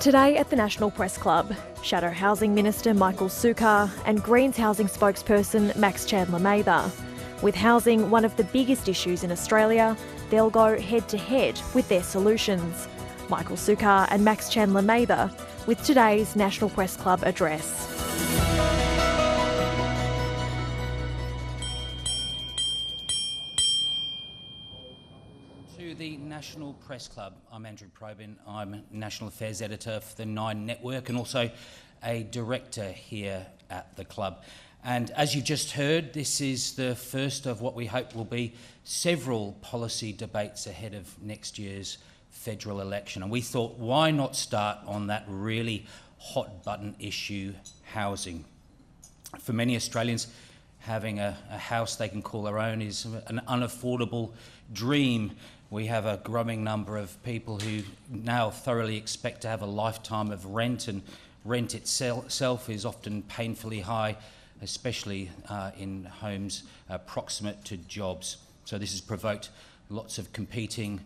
Today at the National Press Club, Shadow Housing Minister Michael Sukkar and Greens housing spokesperson Max Chandler-Mather. With housing one of the biggest issues in Australia, they'll go head-to-head with their solutions. Michael Sukkar and Max Chandler-Mather with today's National Press Club address. To the National Press Club. I'm Andrew Probyn. I'm National Affairs Editor for the Nine Network and also a Director here at the club. And as you just heard, this is the first of what we hope will be several policy debates ahead of next year's federal election. And we thought, why not start on that really hot button issue, housing? For many Australians, having a house they can call their own is an unaffordable dream. We have a growing number of people who now thoroughly expect to have a lifetime of rent, and rent itself is often painfully high, especially in homes proximate to jobs. So this has provoked lots of competing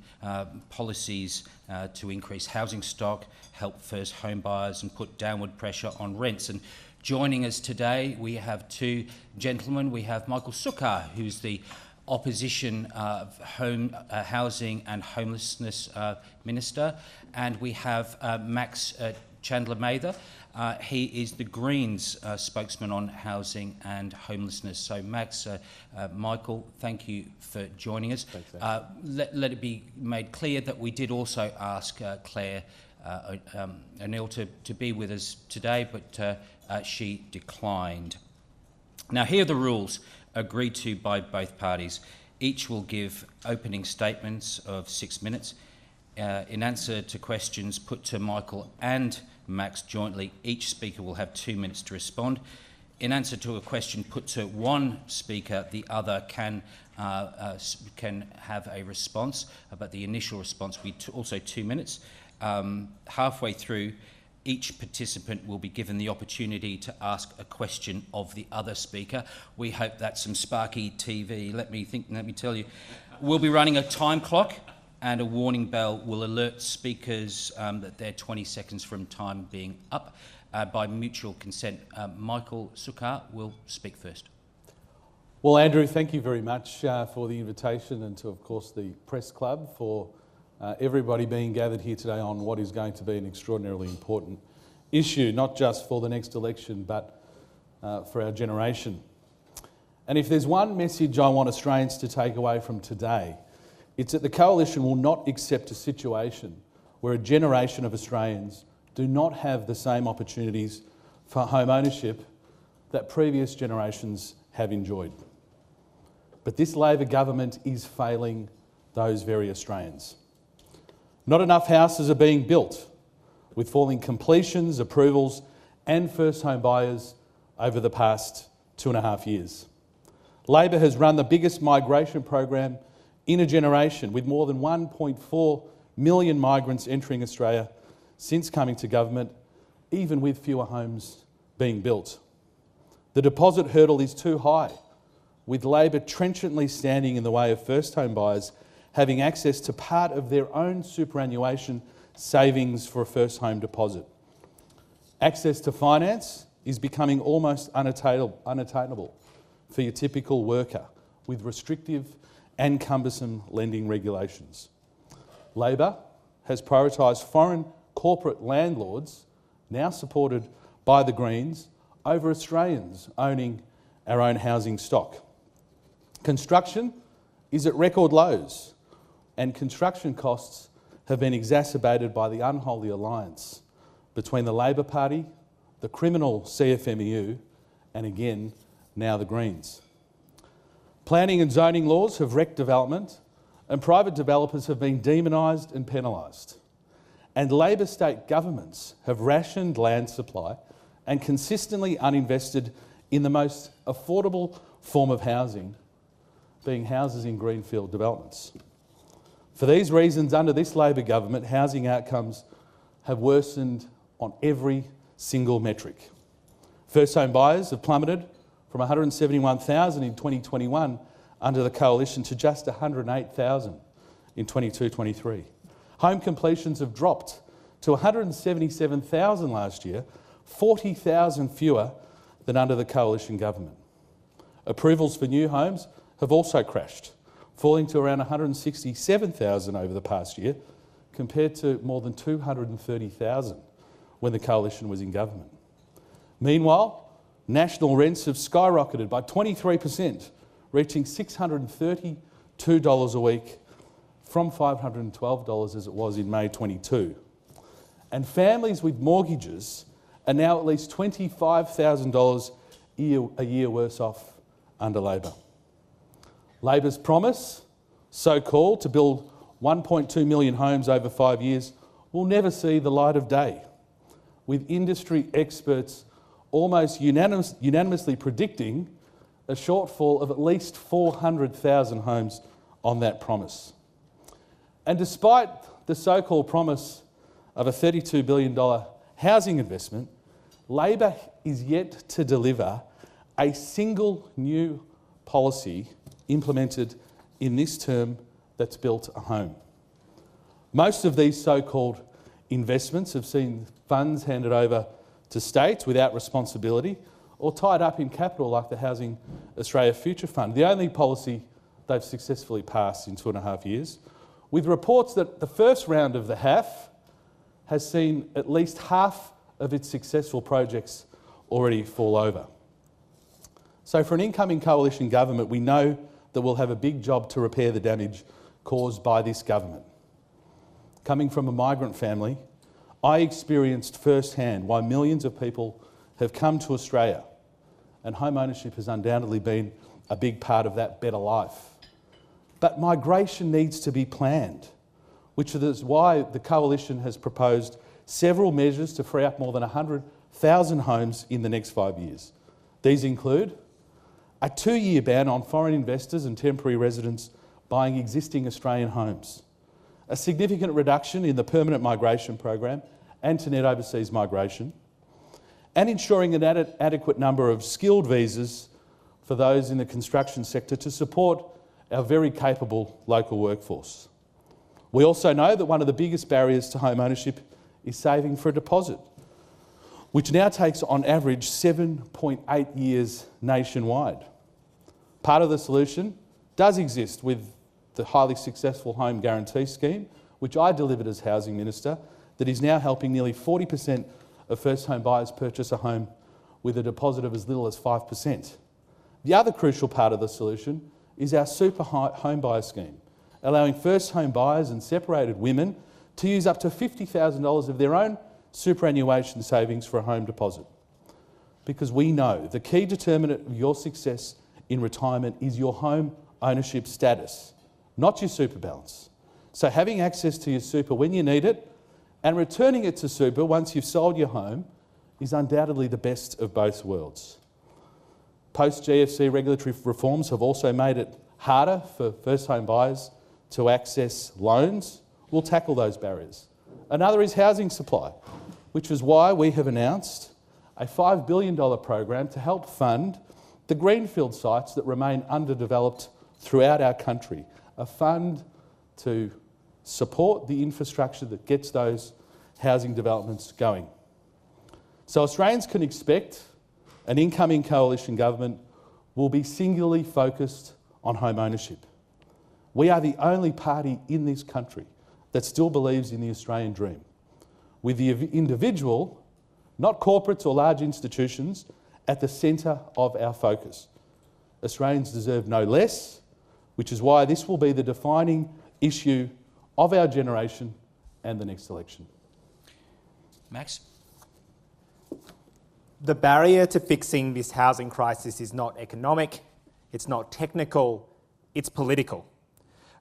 policies to increase housing stock, help first home buyers and put downward pressure on rents. And joining us today, we have two gentlemen. We have Michael Sukkar, who's the Opposition Housing and Homelessness Minister, and we have Max Chandler-Mather. He is the Greens spokesman on housing and homelessness. So Max, Michael, thank you for joining us. Thanks, let it be made clear that we did also ask Claire O'Neill to be with us today, but she declined. Now, here are the rules agreed to by both parties. Each will give opening statements of 6 minutes. In answer to questions put to Michael and Max jointly, each speaker will have 2 minutes to respond. In answer to a question put to one speaker, the other can have a response, but the initial response will be also 2 minutes. Halfway through, each participant will be given the opportunity to ask a question of the other speaker. We hope that's some sparky TV. Let me tell you. We'll be running a time clock, and a warning bell will alert speakers that they're 20 seconds from time being up. By mutual consent, Michael Sukkar will speak first. Well, Andrew, thank you very much for the invitation, and to, of course, the Press Club for everybody being gathered here today on what is going to be an extraordinarily important issue, not just for the next election, but for our generation. And if there's one message I want Australians to take away from today, it's that the Coalition will not accept a situation where a generation of Australians do not have the same opportunities for home ownership that previous generations have enjoyed. But this Labor government is failing those very Australians. Not enough houses are being built, with falling completions, approvals and first home buyers over the past 2.5 years. Labor has run the biggest migration program in a generation, with more than 1.4 million migrants entering Australia since coming to government, even with fewer homes being built. The deposit hurdle is too high, with Labor trenchantly standing in the way of first home buyers having access to part of their own superannuation savings for a first home deposit. Access to finance is becoming almost unattainable for your typical worker, with restrictive and cumbersome lending regulations. Labor has prioritised foreign corporate landlords, now supported by the Greens, over Australians owning our own housing stock. Construction is at record lows, and construction costs have been exacerbated by the unholy alliance between the Labor Party, the criminal CFMEU, and again, now the Greens. Planning and zoning laws have wrecked development, and private developers have been demonised and penalised. And Labor state governments have rationed land supply and consistently uninvested in the most affordable form of housing, being houses in greenfield developments. For these reasons, under this Labor government, housing outcomes have worsened on every single metric. First home buyers have plummeted from 171,000 in 2021 under the Coalition to just 108,000 in 22-23. Home completions have dropped to 177,000 last year, 40,000 fewer than under the coalition government. Approvals for new homes have also crashed, falling to around 167,000 over the past year, compared to more than 230,000 when the coalition was in government. Meanwhile, national rents have skyrocketed by 23%, reaching $632 a week from $512 as it was in May 22. And families with mortgages are now at least $25,000 a year worse off under Labor. Labor's promise, so-called, to build 1.2 million homes over 5 years will never see the light of day, with industry experts almost unanimously predicting a shortfall of at least 400,000 homes on that promise. And despite the so-called promise of a $32 billion housing investment, Labor is yet to deliver a single new policy implemented in this term that's built a home. Most of these so-called investments have seen funds handed over to states without responsibility or tied up in capital like the Housing Australia Future Fund, the only policy they've successfully passed in 2.5 years, with reports that the first round of the HAF has seen at least half of its successful projects already fall over. So for an incoming coalition government, we know that we'll have a big job to repair the damage caused by this government. Coming from a migrant family, I experienced firsthand why millions of people have come to Australia, and home ownership has undoubtedly been a big part of that better life. But migration needs to be planned, which is why the Coalition has proposed several measures to free up more than 100,000 homes in the next 5 years. These include a 2-year ban on foreign investors and temporary residents buying existing Australian homes, a significant reduction in the permanent migration program and to net overseas migration, and ensuring an adequate number of skilled visas for those in the construction sector to support our very capable local workforce. We also know that one of the biggest barriers to home ownership is saving for a deposit, which now takes on average 7.8 years nationwide. Part of the solution does exist with the highly successful Home Guarantee Scheme, which I delivered as Housing Minister, that is now helping nearly 40% of first home buyers purchase a home with a deposit of as little as 5%. The other crucial part of the solution is our super home buyer scheme, allowing first home buyers and separated women to use up to $50,000 of their own superannuation savings for a home deposit. Because we know the key determinant of your success in retirement is your home ownership status, not your super balance. So having access to your super when you need it and returning it to super once you've sold your home is undoubtedly the best of both worlds. Post-GFC regulatory reforms have also made it harder for first home buyers to access loans. We'll tackle those barriers. Another is housing supply, which is why we have announced a $5 billion program to help fund the greenfield sites that remain underdeveloped throughout our country, a fund to support the infrastructure that gets those housing developments going. So Australians can expect an incoming coalition government will be singularly focused on home ownership. We are the only party in this country that still believes in the Australian dream, with the individual, not corporates or large institutions, at the centre of our focus. Australians deserve no less, which is why this will be the defining issue of our generation and the next election. Max? The barrier to fixing this housing crisis is not economic, it's not technical, it's political.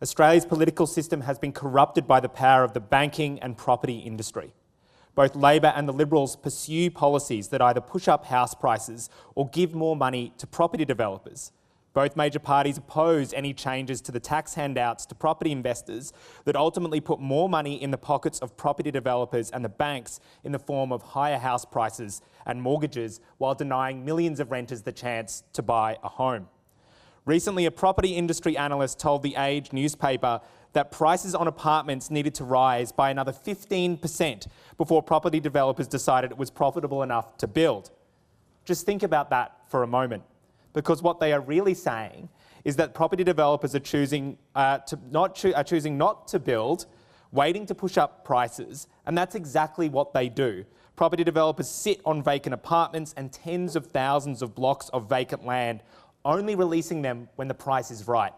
Australia's political system has been corrupted by the power of the banking and property industry. Both Labor and the Liberals pursue policies that either push up house prices or give more money to property developers. Both major parties oppose any changes to the tax handouts to property investors that ultimately put more money in the pockets of property developers and the banks in the form of higher house prices and mortgages, while denying millions of renters the chance to buy a home. Recently, a property industry analyst told The Age newspaper that prices on apartments needed to rise by another 15% before property developers decided it was profitable enough to build. Just think about that for a moment, because what they are really saying is that property developers are choosing not to build, waiting to push up prices, and that's exactly what they do. Property developers sit on vacant apartments and tens of thousands of blocks of vacant land, only releasing them when the price is right.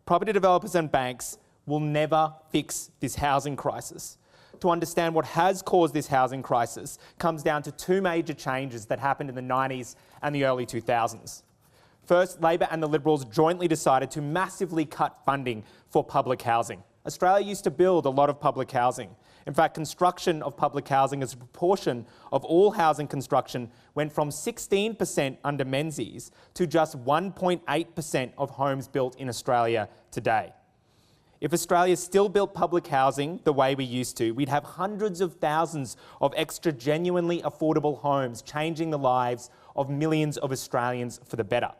Property developers and banks will never fix this housing crisis. To understand what has caused this housing crisis comes down to two major changes that happened in the 90s and the early 2000s. First, Labor and the Liberals jointly decided to massively cut funding for public housing. Australia used to build a lot of public housing. In fact, construction of public housing as a proportion of all housing construction went from 16% under Menzies to just 1.8% of homes built in Australia today. If Australia still built public housing the way we used to, we'd have hundreds of thousands of extra genuinely affordable homes, changing the lives of millions of Australians for the better.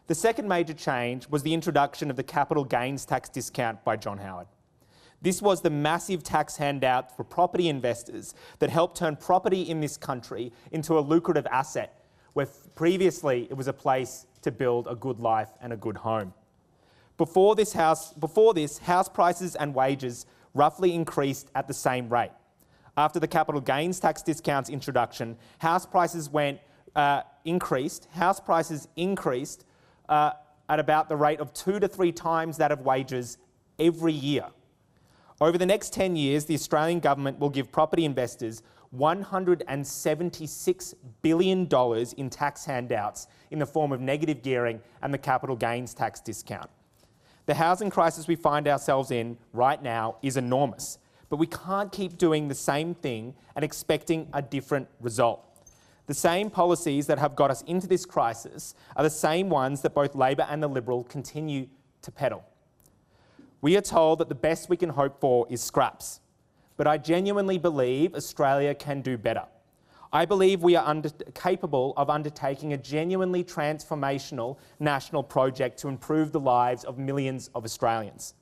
The second major change was the introduction of the capital gains tax discount by John Howard. This was the massive tax handout for property investors that helped turn property in this country into a lucrative asset, where previously it was a place to build a good life and a good home. Before this, house prices and wages roughly increased at the same rate. After the capital gains tax discount's introduction, house prices increased at about the rate of 2 to 3 times that of wages every year. Over the next 10 years, the Australian government will give property investors $176 billion in tax handouts in the form of negative gearing and the capital gains tax discount. The housing crisis we find ourselves in right now is enormous, but we can't keep doing the same thing and expecting a different result. The same policies that have got us into this crisis are the same ones that both Labor and the Liberal continue to peddle. We are told that the best we can hope for is scraps, but I genuinely believe Australia can do better. I believe we are capable of undertaking a genuinely transformational national project to improve the lives of millions of Australians.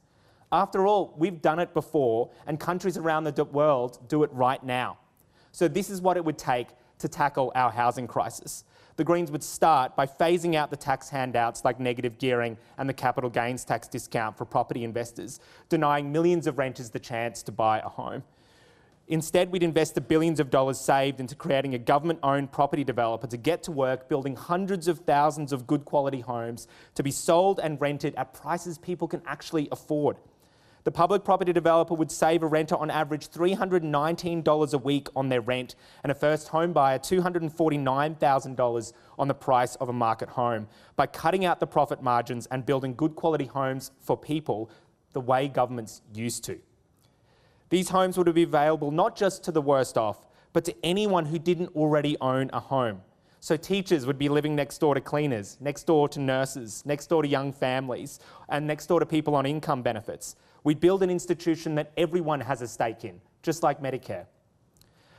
After all, we've done it before, and countries around the world do it right now. So this is what it would take to tackle our housing crisis. The Greens would start by phasing out the tax handouts like negative gearing and the capital gains tax discount for property investors, denying millions of renters the chance to buy a home. Instead, we'd invest the billions of dollars saved into creating a government-owned property developer to get to work building hundreds of thousands of good quality homes to be sold and rented at prices people can actually afford. The public property developer would save a renter on average $319 a week on their rent and a first home buyer $249,000 on the price of a market home by cutting out the profit margins and building good quality homes for people the way governments used to. These homes would be available not just to the worst off, but to anyone who didn't already own a home. So teachers would be living next door to cleaners, next door to nurses, next door to young families, and next door to people on income benefits. We'd build an institution that everyone has a stake in, just like Medicare.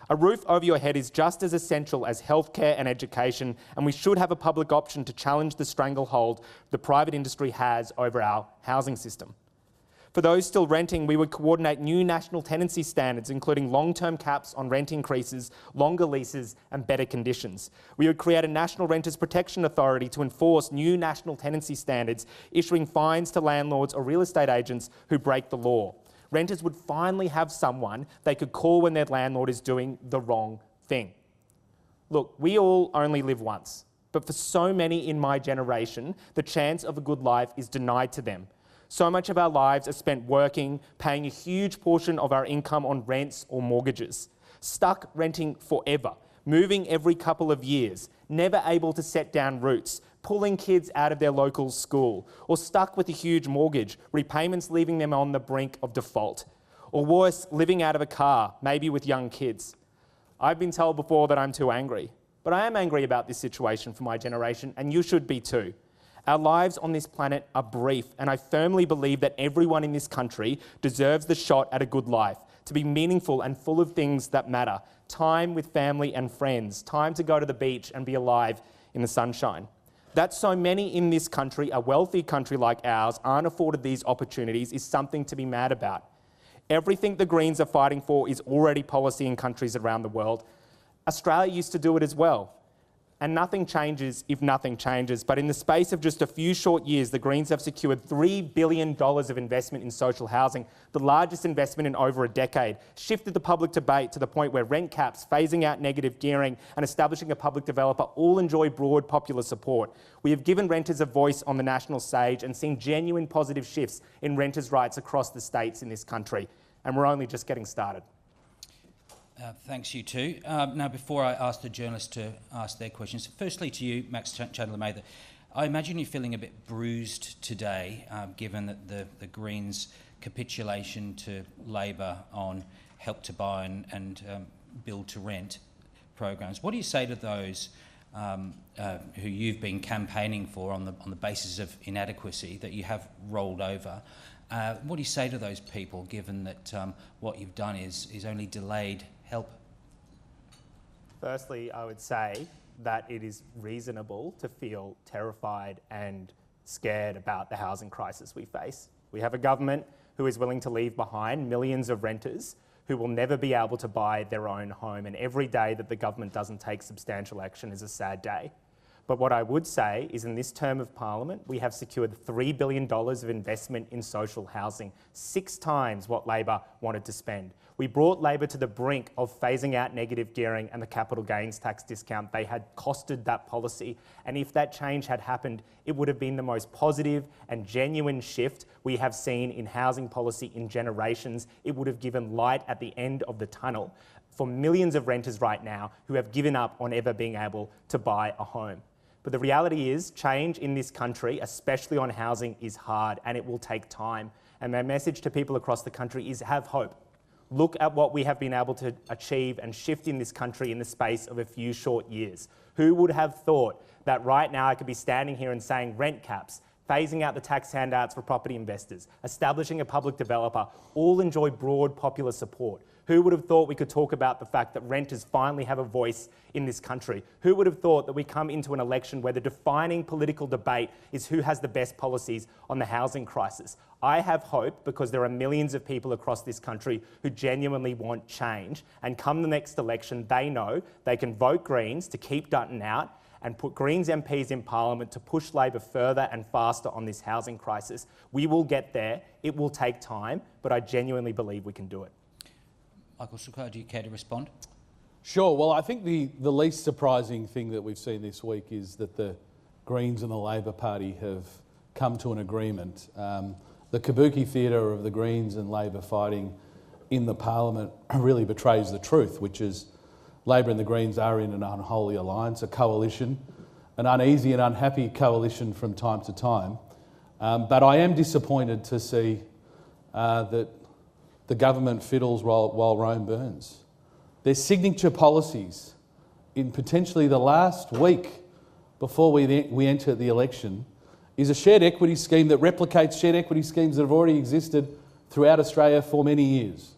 A roof over your head is just as essential as healthcare and education, and we should have a public option to challenge the stranglehold the private industry has over our housing system. For those still renting, we would coordinate new national tenancy standards, including long-term caps on rent increases, longer leases, and better conditions. We would create a National Renters Protection Authority to enforce new national tenancy standards, issuing fines to landlords or real estate agents who break the law. Renters would finally have someone they could call when their landlord is doing the wrong thing. Look, we all only live once, but for so many in my generation, the chance of a good life is denied to them. So much of our lives are spent working, paying a huge portion of our income on rents or mortgages, stuck renting forever, moving every couple of years, never able to set down roots, pulling kids out of their local school, or stuck with a huge mortgage, repayments leaving them on the brink of default, or worse, living out of a car, maybe with young kids. I've been told before that I'm too angry, but I am angry about this situation for my generation, and you should be too. Our lives on this planet are brief, and I firmly believe that everyone in this country deserves the shot at a good life, to be meaningful and full of things that matter, time with family and friends, time to go to the beach and be alive in the sunshine. That so many in this country, a wealthy country like ours, aren't afforded these opportunities is something to be mad about. Everything the Greens are fighting for is already policy in countries around the world. Australia used to do it as well. And nothing changes if nothing changes. But in the space of just a few short years, the Greens have secured $3 billion of investment in social housing, the largest investment in over a decade, shifted the public debate to the point where rent caps, phasing out negative gearing and establishing a public developer all enjoy broad popular support. We have given renters a voice on the national stage and seen genuine positive shifts in renters' rights across the states in this country. And we're only just getting started. Thanks, you two. Now, before I ask the journalists to ask their questions, firstly to you, Max Chandler-Mather, I imagine you're feeling a bit bruised today, given that the Greens' capitulation to Labor on Help to Buy and Build to Rent programs. What do you say to those who you've been campaigning for on the basis of inadequacy that you have rolled over? What do you say to those people, given that what you've done is only delayed help? Firstly, I would say that it is reasonable to feel terrified and scared about the housing crisis we face. We have a government who is willing to leave behind millions of renters who will never be able to buy their own home, and every day that the government doesn't take substantial action is a sad day. But what I would say is in this term of Parliament, we have secured $3 billion of investment in social housing, 6 times what Labor wanted to spend. We brought Labor to the brink of phasing out negative gearing and the capital gains tax discount. They had costed that policy. And if that change had happened, it would have been the most positive and genuine shift we have seen in housing policy in generations. It would have given light at the end of the tunnel for millions of renters right now who have given up on ever being able to buy a home. But the reality is, change in this country, especially on housing, is hard and it will take time. And my message to people across the country is have hope. Look at what we have been able to achieve and shift in this country in the space of a few short years. Who would have thought that right now I could be standing here and saying rent caps, phasing out the tax handouts for property investors, establishing a public developer, all enjoy broad popular support? Who would have thought we could talk about the fact that renters finally have a voice in this country? Who would have thought that we come into an election where the defining political debate is who has the best policies on the housing crisis? I have hope because there are millions of people across this country who genuinely want change, and come the next election, they know they can vote Greens to keep Dutton out and put Greens MPs in Parliament to push Labor further and faster on this housing crisis. We will get there. It will take time, but I genuinely believe we can do it. Michael Sukkar, do you care to respond? Sure. Well, I think the least surprising thing that we've seen this week is that the Greens and the Labor Party have come to an agreement. The kabuki theatre of the Greens and Labor fighting in the Parliament really betrays the truth, which is Labor and the Greens are in an unholy alliance, a coalition, an uneasy and unhappy coalition from time to time. But I am disappointed to see that the government fiddles while Rome burns. Their signature policies in potentially the last week before we enter the election is a shared equity scheme that replicates shared equity schemes that have already existed throughout Australia for many years.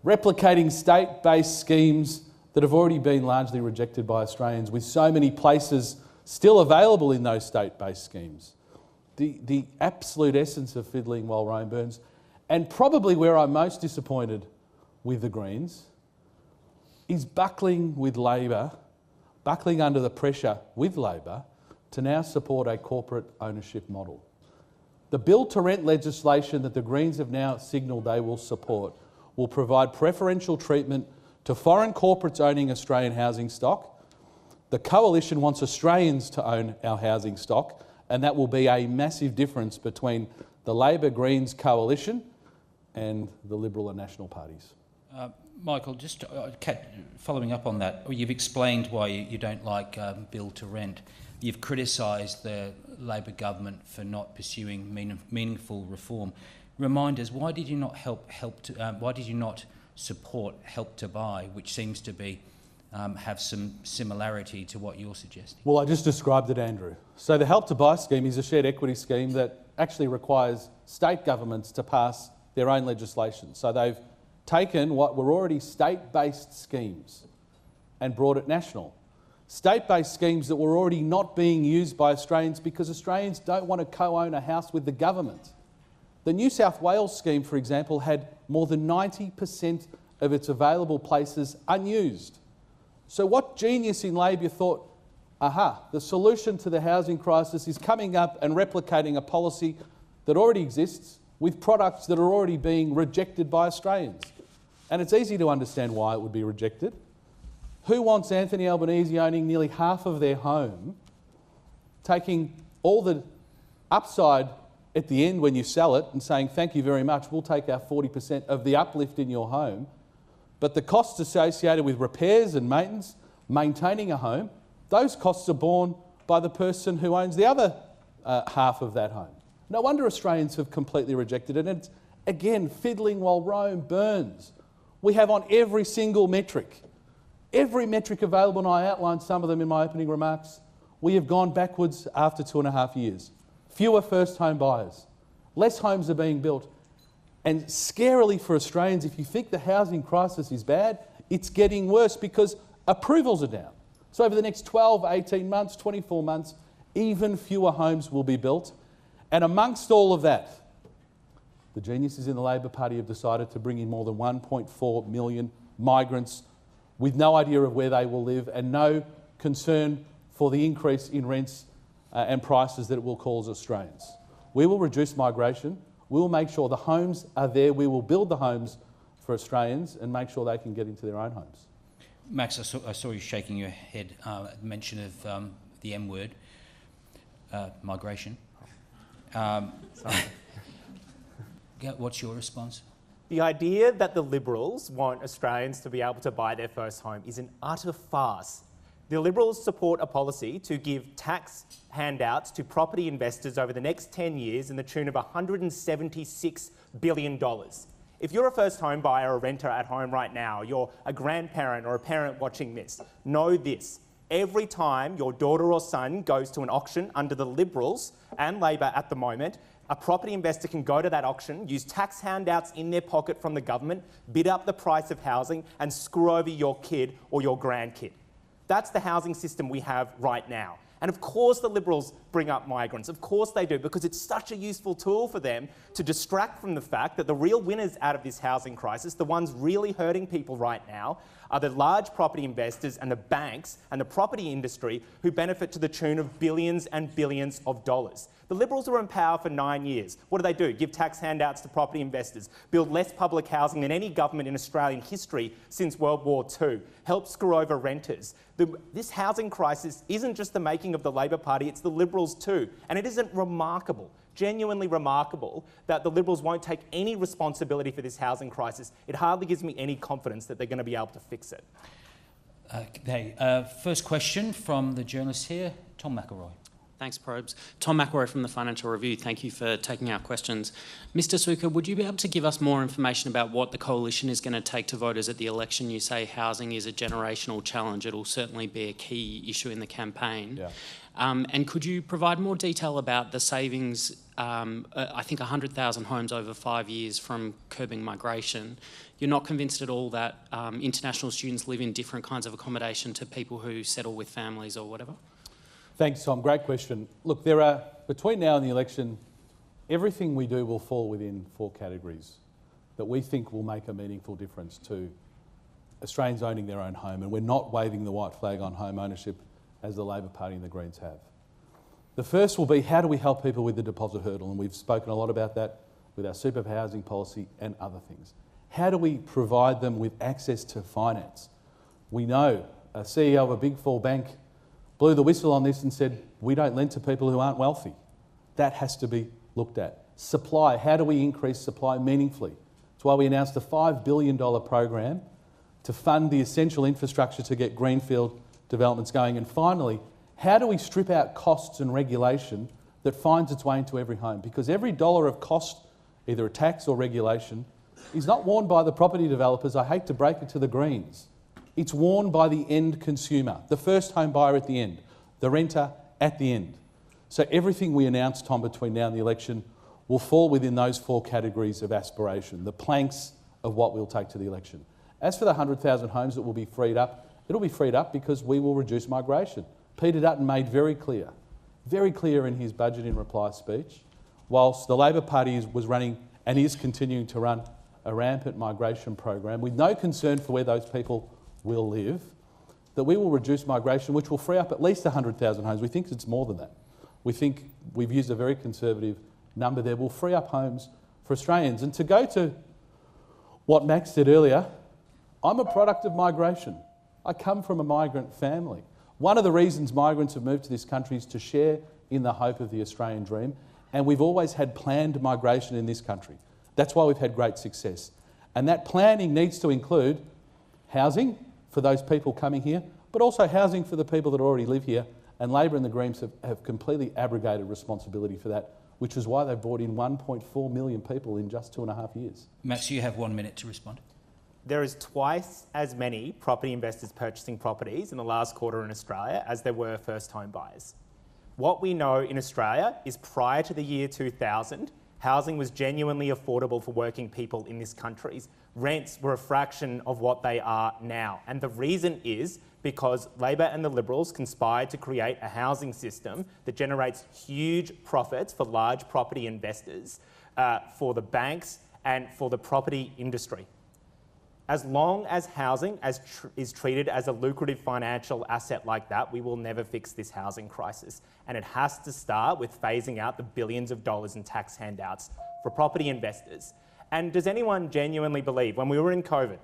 Replicating state-based schemes that have already been largely rejected by Australians, with so many places still available in those state-based schemes. The absolute essence of fiddling while Rome burns. And probably where I'm most disappointed with the Greens is buckling with Labor, buckling under the pressure with Labor to now support a corporate ownership model. The Build to Rent legislation that the Greens have now signalled they will support will provide preferential treatment to foreign corporates owning Australian housing stock. The Coalition wants Australians to own our housing stock, and that will be a massive difference between the Labor-Greens coalition and the Liberal and National parties. Michael, just following up on that, you've explained why you don't like Build to Rent. You've criticised the Labor government for not pursuing meaningful reform. Remind us, why did you not why did you not support Help to Buy, which seems to be have some similarity to what you're suggesting? Well, I just described it, Andrew. So the Help to Buy scheme is a shared equity scheme that actually requires state governments to pass their own legislation. So they've taken what were already state-based schemes and brought it national. State-based schemes that were already not being used by Australians because Australians don't want to co-own a house with the government. The New South Wales scheme, for example, had more than 90% of its available places unused. So what genius in Labor thought, aha, the solution to the housing crisis is coming up and replicating a policy that already exists with products that are already being rejected by Australians. And it's easy to understand why it would be rejected. Who wants Anthony Albanese owning nearly half of their home, taking all the upside at the end when you sell it and saying, thank you very much, we'll take our 40% of the uplift in your home, but the costs associated with repairs and maintenance, maintaining a home, those costs are borne by the person who owns the other half of that home. No wonder Australians have completely rejected it. And it's, again, fiddling while Rome burns. We have on every single metric available, and I outlined some of them in my opening remarks, we have gone backwards after 2.5 years. Fewer first home buyers, less homes are being built. And scarily for Australians, if you think the housing crisis is bad, it's getting worse because approvals are down. So over the next 12, 18 months, 24 months, even fewer homes will be built. And amongst all of that, the geniuses in the Labor Party have decided to bring in more than 1.4 million migrants with no idea of where they will live and no concern for the increase in rents and prices that it will cause Australians. We will reduce migration. We will make sure the homes are there. We will build the homes for Australians and make sure they can get into their own homes. Max, I saw you shaking your head at the mention of the M word, migration. What's your response? The idea that the Liberals want Australians to be able to buy their first home is an utter farce. The Liberals support a policy to give tax handouts to property investors over the next 10 years in the tune of $176 billion. If you're a first home buyer or renter at home right now, you're a grandparent or a parent watching this, know this. Every time your daughter or son goes to an auction under the Liberals and Labor at the moment, a property investor can go to that auction, use tax handouts in their pocket from the government, bid up the price of housing and screw over your kid or your grandkid. That's the housing system we have right now. And of course the Liberals bring up migrants, of course they do, because it's such a useful tool for them to distract from the fact that the real winners out of this housing crisis, the ones really hurting people right now, are the large property investors and the banks and the property industry who benefit to the tune of billions and billions of dollars. The Liberals were in power for 9 years. What do? Give tax handouts to property investors, build less public housing than any government in Australian history since World War II, help screw over renters. This housing crisis isn't just the making of the Labor Party, it's the Liberals too. And it isn't remarkable, genuinely remarkable, that the Liberals won't take any responsibility for this housing crisis. It hardly gives me any confidence that they're going to be able to fix it. First question from the journalist here, Tom McElroy. Thanks, Probes. Tom McElroy from the Financial Review. Thank you for taking our questions. Mr Sukkar, would you be able to give us more information about what the Coalition is going to take to voters at the election? You say housing is a generational challenge. It'll certainly be a key issue in the campaign. Yeah. And could you provide more detail about the savings, I think 100,000 homes over 5 years from curbing migration? You're not convinced at all that international students live in different kinds of accommodation to people who settle with families or whatever? Thanks, Tom. Great question. Look, between now and the election, everything we do will fall within 4 categories that we think will make a meaningful difference to Australians owning their own home, and we're not waving the white flag on home ownership as the Labor Party and the Greens have. The first will be, how do we help people with the deposit hurdle? And we've spoken a lot about that with our super housing policy and other things. How do we provide them with access to finance? We know a CEO of a Big 4 bank blew the whistle on this and said, we don't lend to people who aren't wealthy. That has to be looked at. Supply, how do we increase supply meaningfully? That's why we announced a $5 billion program to fund the essential infrastructure to get greenfield developments going. And finally, how do we strip out costs and regulation that finds its way into every home? Because every dollar of cost, either a tax or regulation, is not worn by the property developers. I hate to break it to the Greens. It's worn by the end consumer, the first home buyer at the end, the renter at the end. So everything we announce, Tom, between now and the election will fall within those 4 categories of aspiration, the planks of what we'll take to the election. As for the 100,000 homes that will be freed up, It'll be freed up because we will reduce migration. Peter Dutton made very clear in his budget in reply speech, whilst the Labor Party was running and is continuing to run a rampant migration program with no concern for where those people will live, that we will reduce migration, which will free up at least 100,000 homes. We think it's more than that. We think we've used a very conservative number there. We'll free up homes for Australians. And to go to what Max said earlier, I'm a product of migration. I come from a migrant family. One of the reasons migrants have moved to this country is to share in the hope of the Australian dream, and we've always had planned migration in this country. That's why we've had great success. And that planning needs to include housing for those people coming here, but also housing for the people that already live here. And Labor and the Greens have completely abrogated responsibility for that, which is why they've brought in 1.4 million people in just 2.5 years. Max, you have 1 minute to respond. There is twice as many property investors purchasing properties in the last quarter in Australia as there were first home buyers. What we know in Australia is prior to the year 2000, housing was genuinely affordable for working people in this country. Rents were a fraction of what they are now. And the reason is because Labor and the Liberals conspired to create a housing system that generates huge profits for large property investors, for the banks and for the property industry. As long as housing is treated as a lucrative financial asset like that, we will never fix this housing crisis. And it has to start with phasing out the billions of dollars in tax handouts for property investors. And does anyone genuinely believe, when we were in COVID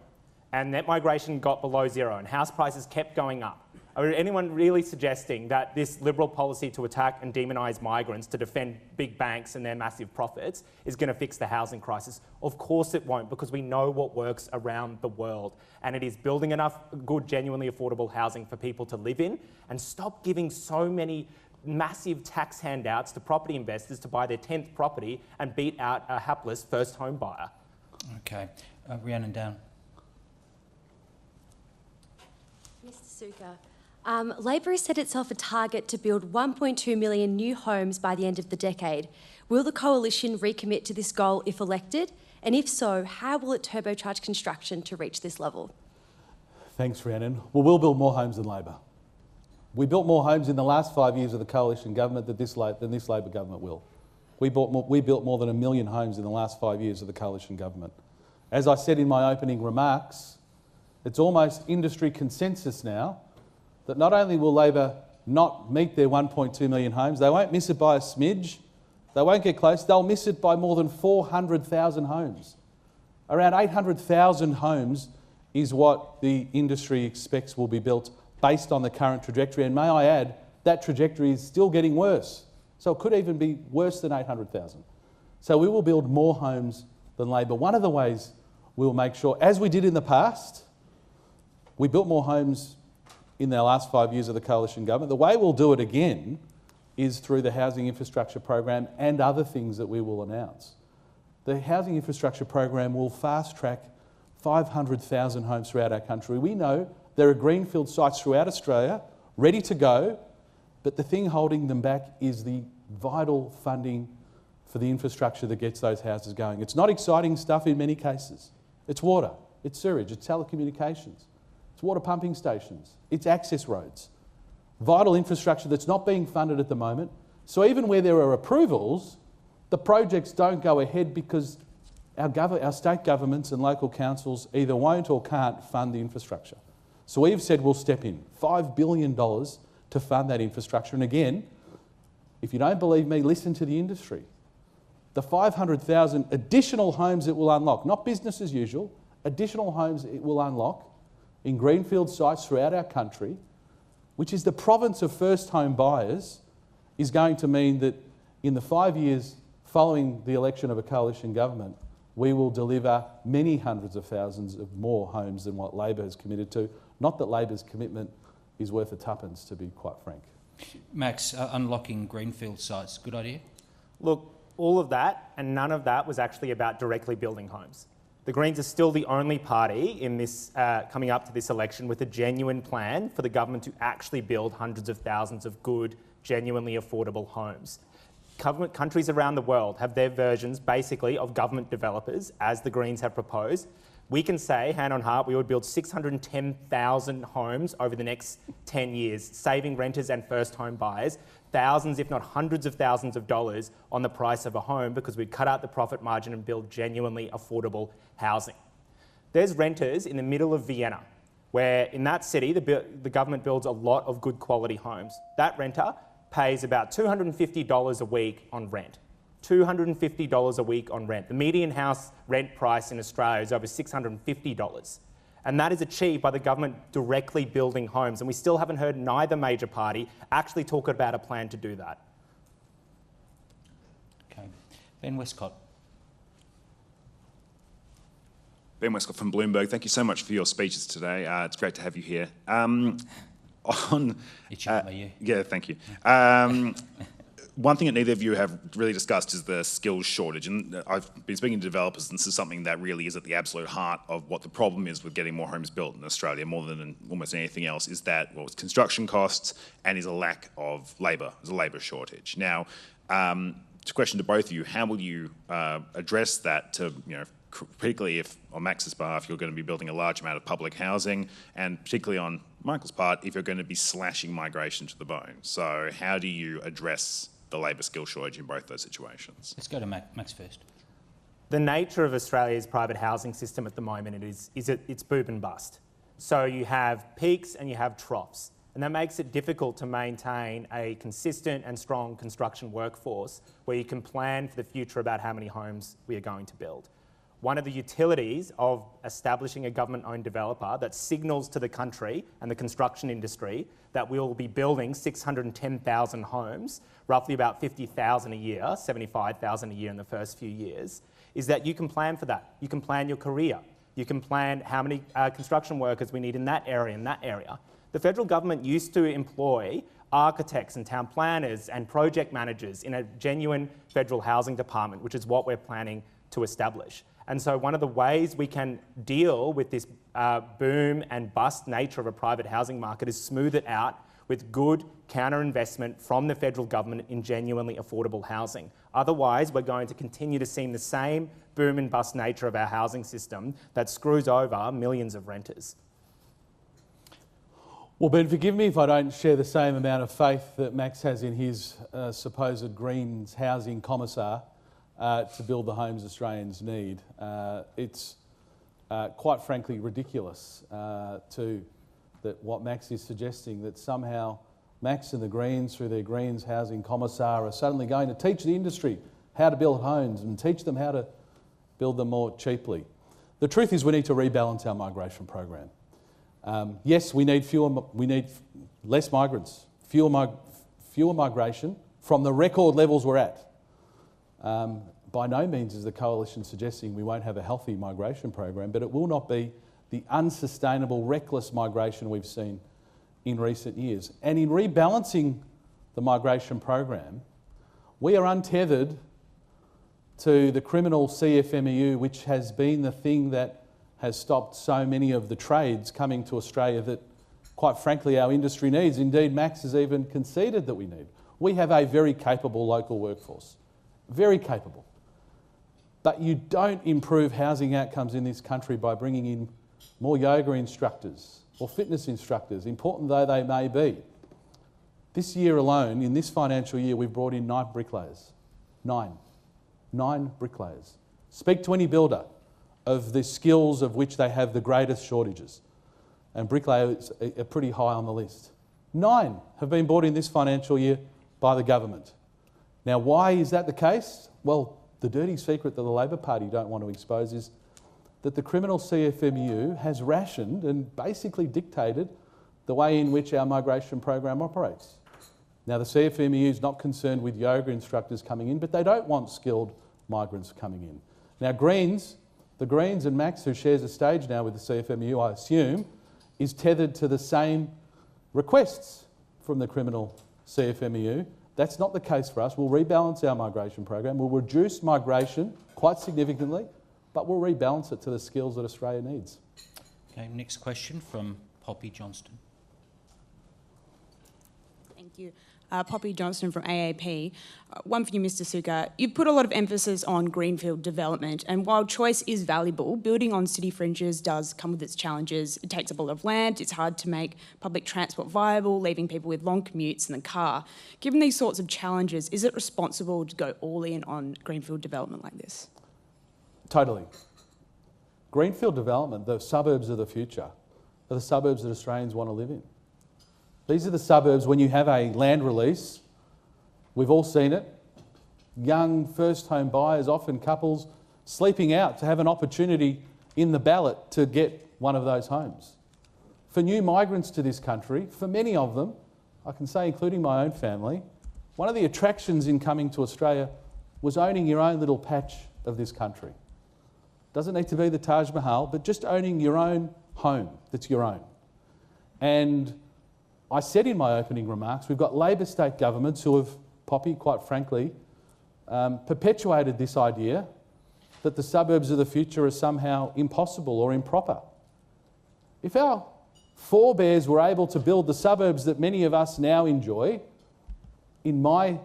and net migration got below zero and house prices kept going up, are anyone really suggesting that this Liberal policy to attack and demonise migrants to defend big banks and their massive profits is going to fix the housing crisis? Of course it won't, because we know what works around the world. And it is building enough good, genuinely affordable housing for people to live in, and stop giving so many massive tax handouts to property investors to buy their 10th property and beat out a hapless first home buyer. Okay. Rhiannon Down. Mr Sukkar, Labor has set itself a target to build 1.2 million new homes by the end of the decade. Will the Coalition recommit to this goal if elected? And if so, how will it turbocharge construction to reach this level? Thanks, Rhiannon. Well, we'll build more homes than Labor. We built more homes in the last 5 years of the Coalition government than this Labor government will. We built more than 1 million homes in the last 5 years of the Coalition government. As I said in my opening remarks, it's almost industry consensus now that not only will Labor not meet their 1.2 million homes, they won't miss it by a smidge, they won't get close, they'll miss it by more than 400,000 homes. Around 800,000 homes is what the industry expects will be built based on the current trajectory. And may I add, that trajectory is still getting worse. So it could even be worse than 800,000. So we will build more homes than Labor. One of the ways we'll make sure, as we did in the past, we built more homes in the last 5 years of the Coalition government. The way we'll do it again is through the Housing Infrastructure Program and other things that we will announce. The Housing Infrastructure Program will fast-track 500,000 homes throughout our country. We know there are greenfield sites throughout Australia ready to go, but the thing holding them back is the vital funding for the infrastructure that gets those houses going. It's not exciting stuff in many cases. It's water, it's sewage, it's telecommunications, it's water pumping stations, it's access roads. Vital infrastructure that's not being funded at the moment. So even where there are approvals, the projects don't go ahead because our state governments and local councils either won't or can't fund the infrastructure. So we've said we'll step in, $5 billion to fund that infrastructure. And again, if you don't believe me, listen to the industry. The 500,000 additional homes it will unlock, not business as usual, additional homes it will unlock in greenfield sites throughout our country, which is the province of first home buyers, is going to mean that in the 5 years following the election of a coalition government, we will deliver many hundreds of thousands of more homes than what Labor has committed to. Not that Labor's commitment is worth a tuppence, to be quite frank. Max, unlocking greenfield sites, good idea? Look, all of that and none of that was actually about directly building homes. The Greens are still the only party in this coming up to this election with a genuine plan for the government to actually build hundreds of thousands of good, genuinely affordable homes. Countries around the world have their versions, basically, of government developers, as the Greens have proposed, We can say, hand on heart, we would build 610,000 homes over the next 10 years, saving renters and first home buyers thousands, if not hundreds of thousands of dollars on the price of a home, because we'd cut out the profit margin and build genuinely affordable housing. There's renters in the middle of Vienna, where in that city, the government builds a lot of good quality homes. That renter pays about $250 a week on rent. $250 a week on rent. The median house rent price in Australia is over $650. And that is achieved by the government directly building homes. And we still haven't heard neither major party actually talk about a plan to do that. Okay. Ben Westcott. Ben Westcott from Bloomberg. Thank you so much for your speeches today. It's great to have you here. Yeah, thank you. One thing that neither of you have really discussed is the skills shortage. And I've been speaking to developers, and this is something that really is at the absolute heart of what the problem is with getting more homes built in Australia, more than almost anything else, is that, well, it's construction costs and is a lack of labour. There's a labour shortage. Now, it's a question to both of you, how will you address that to, particularly if on Max's behalf you're going to be building a large amount of public housing, and particularly on Michael's part if you're going to be slashing migration to the bone? So how do you address the labour skill shortage in both those situations? Let's go to Max first. The nature of Australia's private housing system at the moment it's boom and bust. So you have peaks and you have troughs, and that makes it difficult to maintain a consistent and strong construction workforce where you can plan for the future about how many homes we are going to build. One of the utilities of establishing a government-owned developer that signals to the country and the construction industry that we will be building 610,000 homes, roughly about 50,000 a year, 75,000 a year in the first few years, is that you can plan for that. You can plan your career. You can plan how many construction workers we need in that area, The federal government used to employ architects and town planners and project managers in a genuine federal housing department, which is what we're planning to establish. And so one of the ways we can deal with this boom and bust nature of a private housing market is smooth it out with good counter-investment from the federal government in genuinely affordable housing. Otherwise, we're going to continue to see the same boom and bust nature of our housing system that screws over millions of renters. Well, Ben, forgive me if I don't share the same amount of faith that Max has in his supposed Greens housing commissar to build the homes Australians need. It's quite frankly ridiculous what Max is suggesting, that somehow Max and the Greens, through their Greens housing commissar, are suddenly going to teach the industry how to build homes and teach them how to build them more cheaply. The truth is we need to rebalance our migration program. Yes, we need less migrants, fewer migration from the record levels we're at. By no means is the Coalition suggesting we won't have a healthy migration program, but it will not be the unsustainable, reckless migration we've seen in recent years. And in rebalancing the migration program, we are untethered to the criminal CFMEU, which has been the thing that has stopped so many of the trades coming to Australia that, quite frankly, our industry needs. Indeed, Max has even conceded that we need. We have a very capable local workforce, very capable. But you don't improve housing outcomes in this country by bringing in more yoga instructors or fitness instructors, important though they may be. This year alone, in this financial year, we've brought in 9 bricklayers. 9 bricklayers. Speak to any builder of the skills of which they have the greatest shortages, and bricklayers are pretty high on the list. 9 have been brought in this financial year by the government. Now, why is that the case? Well, the dirty secret that the Labor Party don't want to expose is that the criminal CFMEU has rationed and basically dictated the way in which our migration program operates. Now, the CFMEU is not concerned with yoga instructors coming in, but they don't want skilled migrants coming in. Now, the Greens and Max, who shares a stage now with the CFMEU, I assume, is tethered to the same requests from the criminal CFMEU. That's not the case for us. We'll rebalance our migration program. We'll reduce migration quite significantly, but we'll rebalance it to the skills that Australia needs. Okay, next question from Poppy Johnston. Thank you. Poppy Johnston from AAP. One for you, Mr Sukkar. You've put a lot of emphasis on greenfield development, and while choice is valuable, building on city fringes does come with its challenges. It takes up a lot of land, it's hard to make public transport viable, leaving people with long commutes in the car. Given these sorts of challenges, is it responsible to go all in on greenfield development like this? Totally. Greenfield development, the suburbs of the future, are the suburbs that Australians want to live in. These are the suburbs when you have a land release, we've all seen it, young first home buyers, often couples, sleeping out to have an opportunity in the ballot to get one of those homes. For new migrants to this country, for many of them, I can say including my own family, one of the attractions in coming to Australia was owning your own little patch of this country. Doesn't need to be the Taj Mahal, but just owning your own home that's your own. And I said in my opening remarks, we've got Labor state governments who have, Poppy, quite frankly, perpetuated this idea that the suburbs of the future are somehow impossible or improper. If our forebears were able to build the suburbs that many of us now enjoy, in my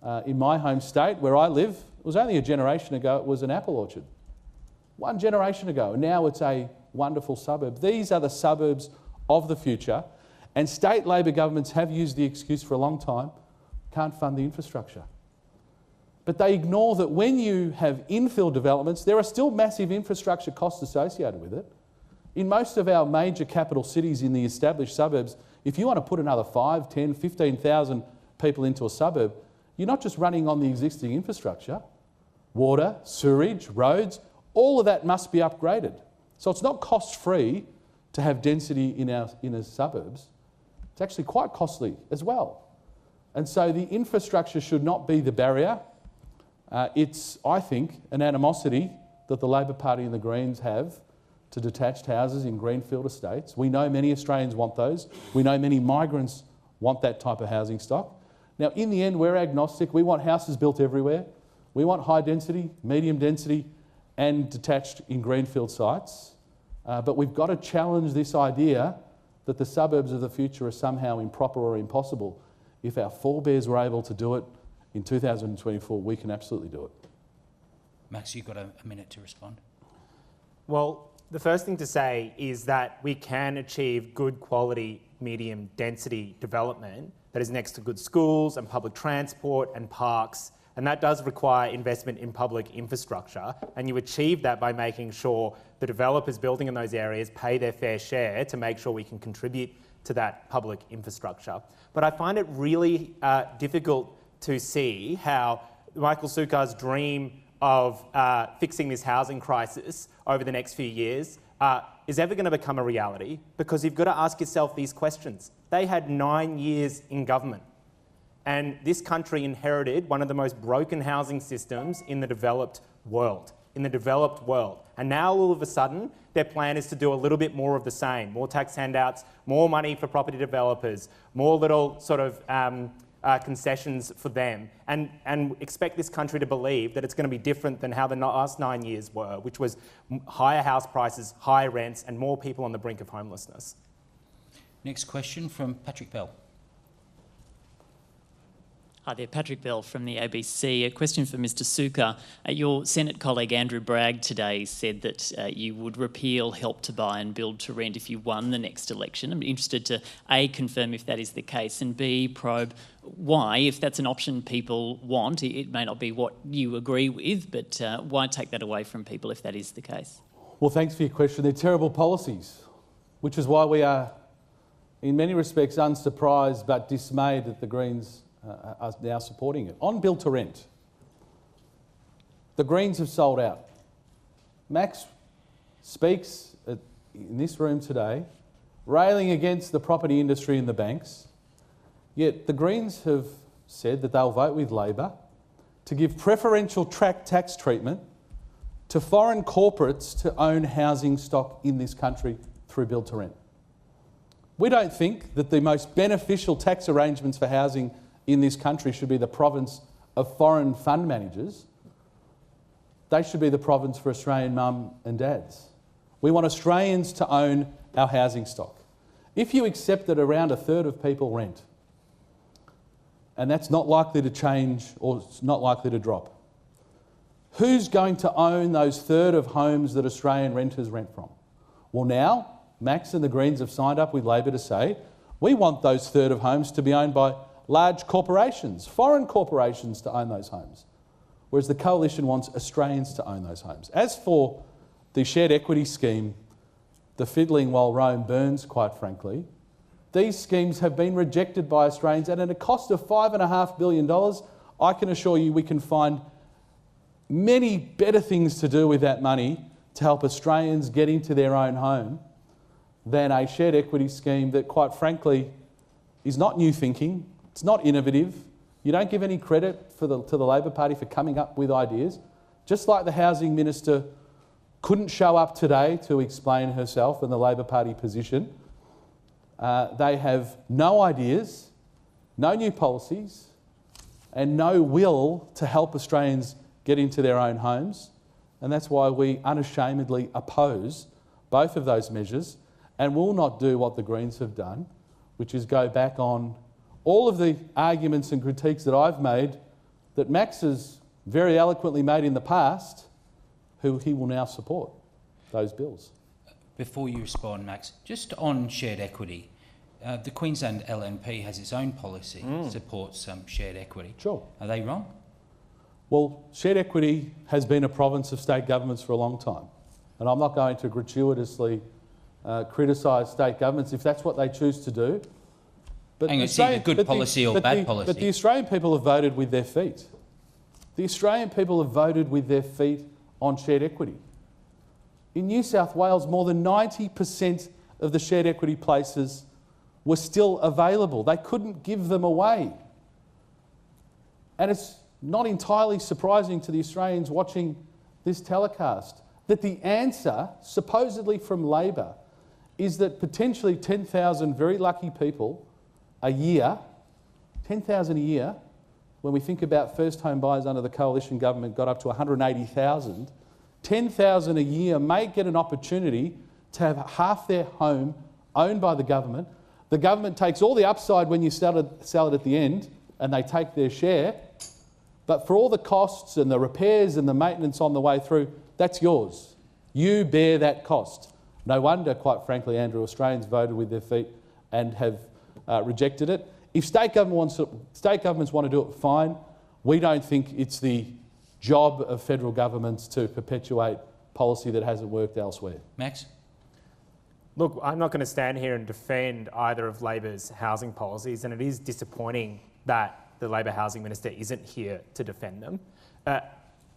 home state where I live, it was only a generation ago it was an apple orchard. One generation ago, and now it's a wonderful suburb. These are the suburbs of the future, and state Labor governments have used the excuse for a long time, can't fund the infrastructure. But they ignore that when you have infill developments, there are still massive infrastructure costs associated with it. In most of our major capital cities in the established suburbs, if you want to put another 5, 10, 15,000 people into a suburb, you're not just running on the existing infrastructure. Water, sewerage, roads, all of that must be upgraded. So it's not cost-free to have density in our inner suburbs. It's actually quite costly as well. And so the infrastructure should not be the barrier. It's, I think, an animosity that the Labor Party and the Greens have to detached houses in greenfield estates. We know many Australians want those. We know many migrants want that type of housing stock. Now, in the end, we're agnostic. We want houses built everywhere. We want high density, medium density, and detached in greenfield sites. But we've got to challenge this idea that the suburbs of the future are somehow improper or impossible. If our forebears were able to do it in 2024, we can absolutely do it. Max, you've got a minute to respond. Well, the first thing to say is that we can achieve good quality medium density development that is next to good schools and public transport and parks, and that does require investment in public infrastructure, and you achieve that by making sure the developers building in those areas pay their fair share to make sure we can contribute to that public infrastructure. But I find it really difficult to see how Michael Sukkar's dream of fixing this housing crisis over the next few years is ever going to become a reality, because you've got to ask yourself these questions. They had 9 years in government, and this country inherited one of the most broken housing systems in the developed world. And now all of a sudden, their plan is to do a little bit more of the same. More tax handouts, more money for property developers, more little sort of concessions for them, and expect this country to believe that it's going to be different than how the last 9 years were, which was higher house prices, higher rents, and more people on the brink of homelessness. Next question from Patrick Bell. Hi there, Patrick Bell from the ABC. A question for Mr Sukkar. Your Senate colleague Andrew Bragg today said that you would repeal Help to Buy and Build to Rent if you won the next election. I'm interested to A, confirm if that is the case, and B, probe why, if that's an option people want. It may not be what you agree with, but why take that away from people if that is the case? Well, thanks for your question. They're terrible policies, which is why we are, in many respects, unsurprised but dismayed that the Greens are now supporting it. On Build to Rent, the Greens have sold out. Max speaks in this room today, railing against the property industry and the banks, yet the Greens have said that they'll vote with Labor to give preferential tax treatment to foreign corporates to own housing stock in this country through Build to Rent. We don't think that the most beneficial tax arrangements for housing in this country should be the province of foreign fund managers. They should be the province for Australian mum and dads. We want Australians to own our housing stock. If you accept that around a third of people rent, and that's not likely to change or it's not likely to drop. Who's going to own those third of homes that Australian renters rent from? Well, now, Max and the Greens have signed up with Labor to say, we want those third of homes to be owned by large corporations, foreign corporations to own those homes, whereas the Coalition wants Australians to own those homes. As for the shared equity scheme, the fiddling while Rome burns, quite frankly, these schemes have been rejected by Australians, and at a cost of $5.5 billion, I can assure you we can find many better things to do with that money to help Australians get into their own home than a shared equity scheme that, quite frankly, is not new thinking, it's not innovative. You don't give any credit to the Labor Party for coming up with ideas. Just like the Housing Minister couldn't show up today to explain herself and the Labor Party position, they have no ideas, no new policies, and no will to help Australians get into their own homes, and that's why we unashamedly oppose both of those measures and will not do what the Greens have done, which is go back on all of the arguments and critiques that I've made that Max has very eloquently made in the past, who he will now support those bills. Before you respond, Max, just on shared equity, the Queensland LNP has its own policy, supports shared equity. Sure. Are they wrong? Well, shared equity has been a province of state governments for a long time, and I'm not going to gratuitously criticise state governments if that's what they choose to do. But Hang on, it's either good policy or bad policy. But the Australian people have voted with their feet. The Australian people have voted with their feet on shared equity. In New South Wales, more than 90% of the shared equity places were still available. They couldn't give them away. And it's not entirely surprising to the Australians watching this telecast that the answer, supposedly from Labor, is that potentially 10,000 very lucky people a year, 10,000 a year, when we think about first home buyers under the Coalition government got up to 180,000, 10,000 a year may get an opportunity to have half their home owned by the government. The government takes all the upside when you sell it at the end, and they take their share. But for all the costs and the repairs and the maintenance on the way through, that's yours. You bear that cost. No wonder, quite frankly, Andrew, Australians voted with their feet and have rejected it. If state governments want to do it, fine. We don't think it's the job of federal governments to perpetuate policy that hasn't worked elsewhere. Max? Look, I'm not going to stand here and defend either of Labor's housing policies, and it is disappointing that the Labor Housing Minister isn't here to defend them.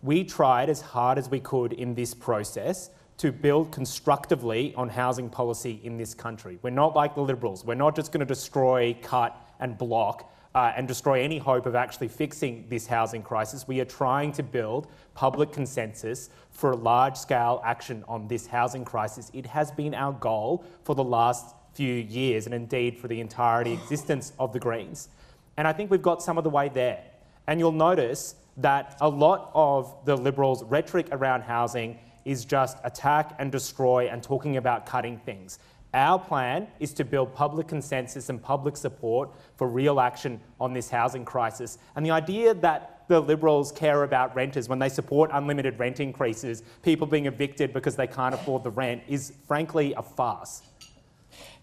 We tried as hard as we could in this process to build constructively on housing policy in this country. We're not like the Liberals. We're not just going to destroy, cut and block and destroy any hope of actually fixing this housing crisis. We are trying to build public consensus for large-scale action on this housing crisis. It has been our goal for the last few years, and indeed for the entirety existence of the Greens. And I think we've got some of the way there. And you'll notice that a lot of the Liberals' rhetoric around housing is just attack and destroy and talking about cutting things. Our plan is to build public consensus and public support for real action on this housing crisis. And the idea that the Liberals care about renters when they support unlimited rent increases, people being evicted because they can't afford the rent, is frankly a farce.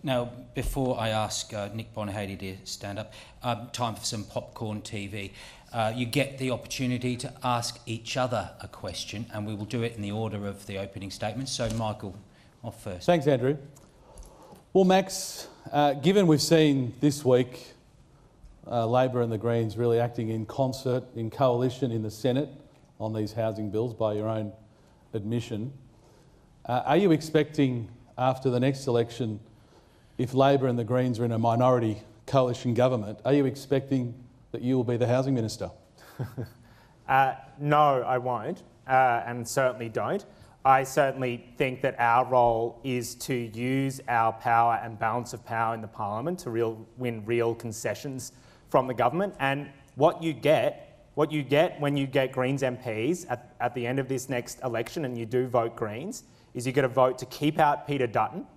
Now, before I ask Nick Bonahady to stand up, time for some popcorn TV. You get the opportunity to ask each other a question, and we will do it in the order of the opening statements. So, Michael, off first. Thanks, Andrew. Well, Max, given we've seen this week Labor and the Greens really acting in concert, in coalition in the Senate on these housing bills by your own admission, are you expecting after the next election, if Labor and the Greens are in a minority coalition government, are you expecting that you will be the housing minister? No, I won't, and certainly don't. I certainly think that our role is to use our power and balance of power in the parliament to win real concessions from the government. And what you get when you get Greens MPs at the end of this next election and you do vote Greens, is you get a vote to keep out Peter Dutton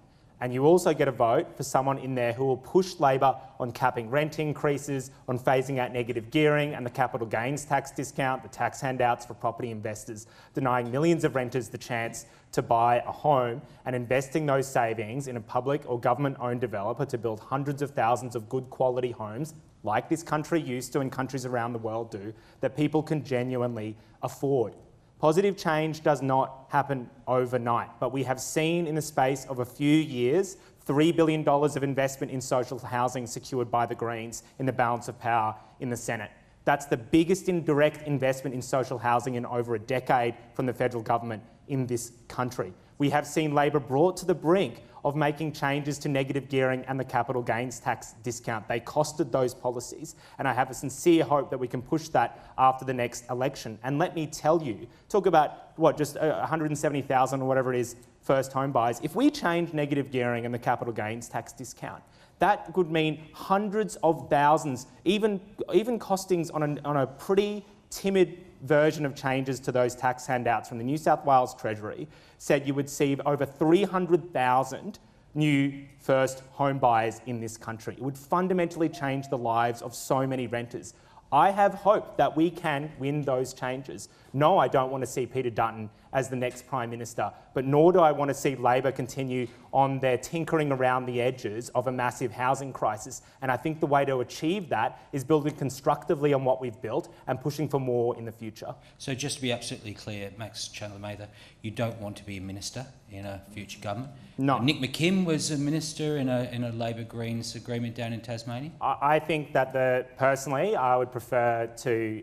And you also get a vote for someone in there who will push Labor on capping rent increases, on phasing out negative gearing and the capital gains tax discount, the tax handouts for property investors, denying millions of renters the chance to buy a home and investing those savings in a public or government-owned developer to build hundreds of thousands of good quality homes, like this country used to and countries around the world do, that people can genuinely afford. Positive change does not happen overnight, but we have seen in the space of a few years $3 billion of investment in social housing secured by the Greens in the balance of power in the Senate. That's the biggest indirect investment in social housing in over a decade from the federal government in this country. We have seen Labor brought to the brink of making changes to negative gearing and the capital gains tax discount. They costed those policies, and I have a sincere hope that we can push that after the next election. And let me tell you, talk about, just 170,000 or whatever it is, first home buyers. If we change negative gearing and the capital gains tax discount, that could mean hundreds of thousands, even costings on a pretty timid version of changes to those tax handouts from the New South Wales Treasury said you would see over 300,000 new first home buyers in this country. It would fundamentally change the lives of so many renters. I have hope that we can win those changes. No, I don't want to see Peter Dutton as the next Prime Minister, but nor do I want to see Labor continue on their tinkering around the edges of a massive housing crisis. And I think the way to achieve that is building constructively on what we've built and pushing for more in the future. So just to be absolutely clear, Max Chandler-Mather, you don't want to be a minister in a future government? No. Nick McKim was a minister in a Labor Greens agreement down in Tasmania? I think that personally, I would prefer to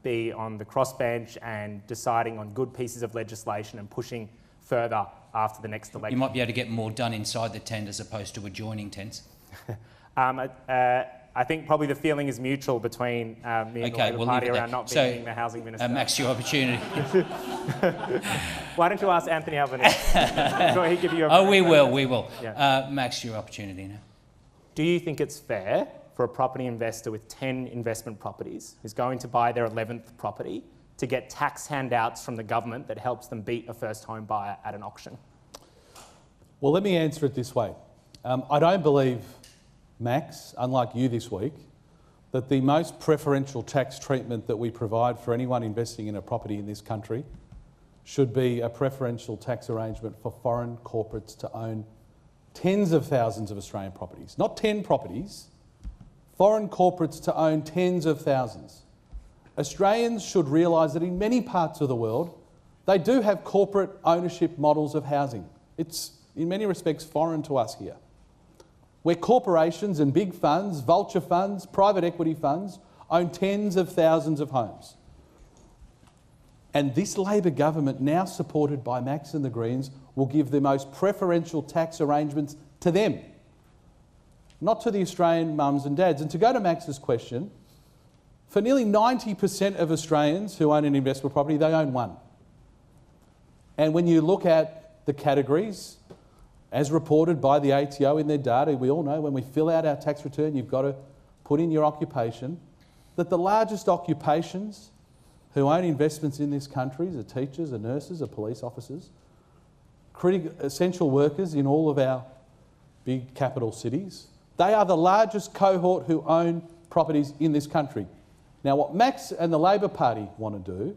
be on the crossbench and deciding on good pieces of legislation and pushing further after the next election. You might be able to get more done inside the tent as opposed to adjoining tents. I think probably the feeling is mutual between me and the Labor Party around not being the housing minister. Max, your opportunity. Why don't you ask Anthony Albanese? Sure, he'll give you a we will. Yeah. Max, your opportunity now. Do you think it's fair for a property investor with 10 investment properties who's going to buy their 11th property to get tax handouts from the government that helps them beat a first home buyer at an auction? Well, let me answer it this way. I don't believe, Max, unlike you this week, that the most preferential tax treatment that we provide for anyone investing in a property in this country should be a preferential tax arrangement for foreign corporates to own tens of thousands of Australian properties. Not 10 properties, foreign corporates to own tens of thousands. Australians should realise that in many parts of the world, they do have corporate ownership models of housing. It's in many respects foreign to us here, where corporations and big funds, vulture funds, private equity funds, own tens of thousands of homes. And this Labor government, now supported by Max and the Greens, will give the most preferential tax arrangements to them, not to the Australian mums and dads. And to go to Max's question, for nearly 90% of Australians who own an investment property, they own one. And when you look at the categories, as reported by the ATO in their data, we all know when we fill out our tax return, you've got to put in your occupation, that the largest occupations who own investments in this country are teachers, are nurses, are police officers, essential workers in all of our big capital cities. They are the largest cohort who own properties in this country. Now, what Max and the Labor Party want to do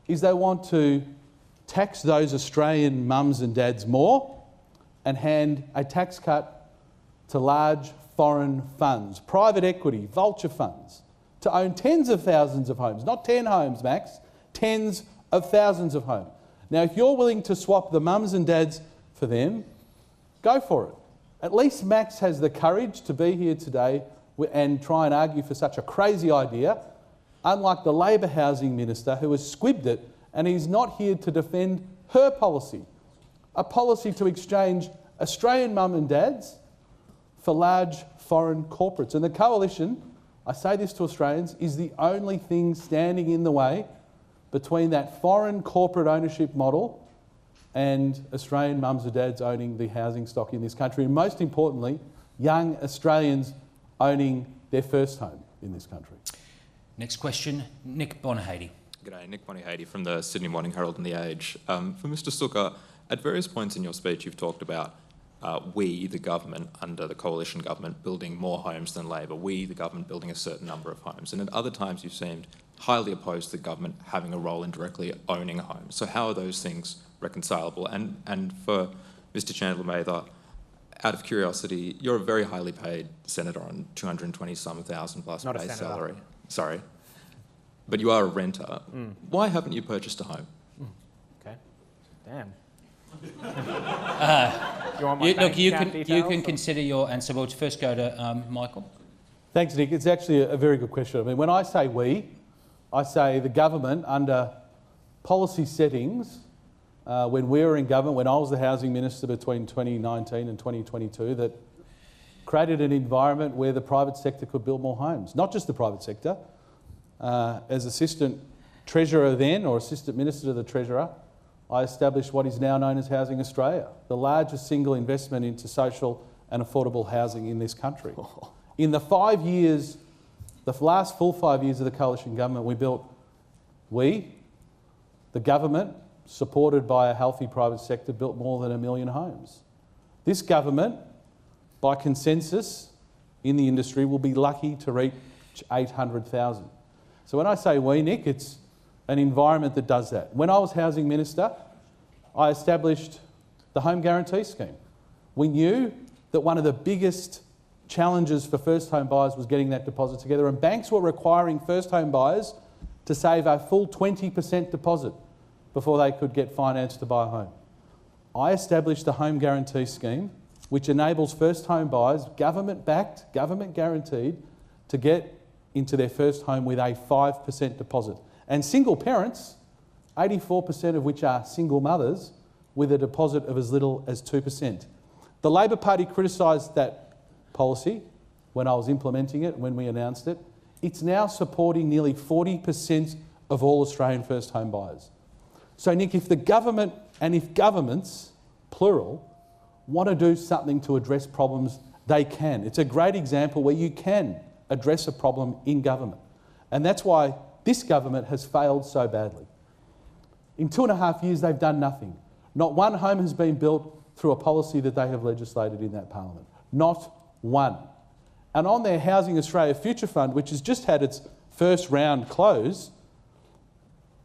is they want to tax those Australian mums and dads more and hand a tax cut to large foreign funds, private equity, vulture funds, to own tens of thousands of homes. Not 10 homes, Max, tens of thousands of homes. Now, if you're willing to swap the mums and dads for them, go for it. At least Max has the courage to be here today and try and argue for such a crazy idea, unlike the Labor Housing Minister who has squibbed it, and he's not here to defend her policy, a policy to exchange Australian mum and dads for large foreign corporates. And the Coalition, I say this to Australians, is the only thing standing in the way between that foreign corporate ownership model and Australian mums and dads owning the housing stock in this country, and most importantly, young Australians owning their first home in this country. Next question, Nick Bonahady. G'day, Nick Bonahady from the Sydney Morning Herald and The Age. For Mr Sukkar, at various points in your speech you've talked about we, the government, under the coalition government, building more homes than Labor, we, the government, building a certain number of homes. And at other times you've seemed highly opposed to the government having a role in directly owning homes. So how are those things reconcilable? And for Mr. Chandler-Mather, out of curiosity, you're a very highly paid senator on 220-some thousand plus Not a base senator. salary. Sorry. But you are a renter. Why haven't you purchased a home? Okay. Damn. You can consider your answer. We'll first go to Michael. Thanks, Nick. It's actually a very good question. I mean, when I say we, I say the government under policy settings, when we were in government, when I was the housing minister between 2019 and 2022, that created an environment where the private sector could build more homes. Not just the private sector. As Assistant Treasurer then, or Assistant Minister to the Treasurer, I established what is now known as Housing Australia, the largest single investment into social and affordable housing in this country. In the 5 years, the last full 5 years of the coalition government, the government, supported by a healthy private sector, built more than 1 million homes. This government, by consensus in the industry, will be lucky to reach 800,000. So when I say we, Nick, it's an environment that does that. When I was housing minister, I established the home guarantee scheme. We knew that one of the biggest challenges for first home buyers was getting that deposit together, and banks were requiring first home buyers to save a full 20% deposit before they could get finance to buy a home. I established the home guarantee scheme, which enables first home buyers, government-backed, government-guaranteed, to get into their first home with a 5% deposit. And single parents, 84% of which are single mothers, with a deposit of as little as 2%. The Labor Party criticised that policy when I was implementing it, when we announced it. It's now supporting nearly 40% of all Australian first home buyers. So Nick, if the government, and if governments, plural, want to do something to address problems, they can. It's a great example where you can address a problem in government. And that's why this government has failed so badly. In 2.5 years, they've done nothing. Not one home has been built through a policy that they have legislated in that parliament. Not one. And on their Housing Australia Future Fund, which has just had its first round close,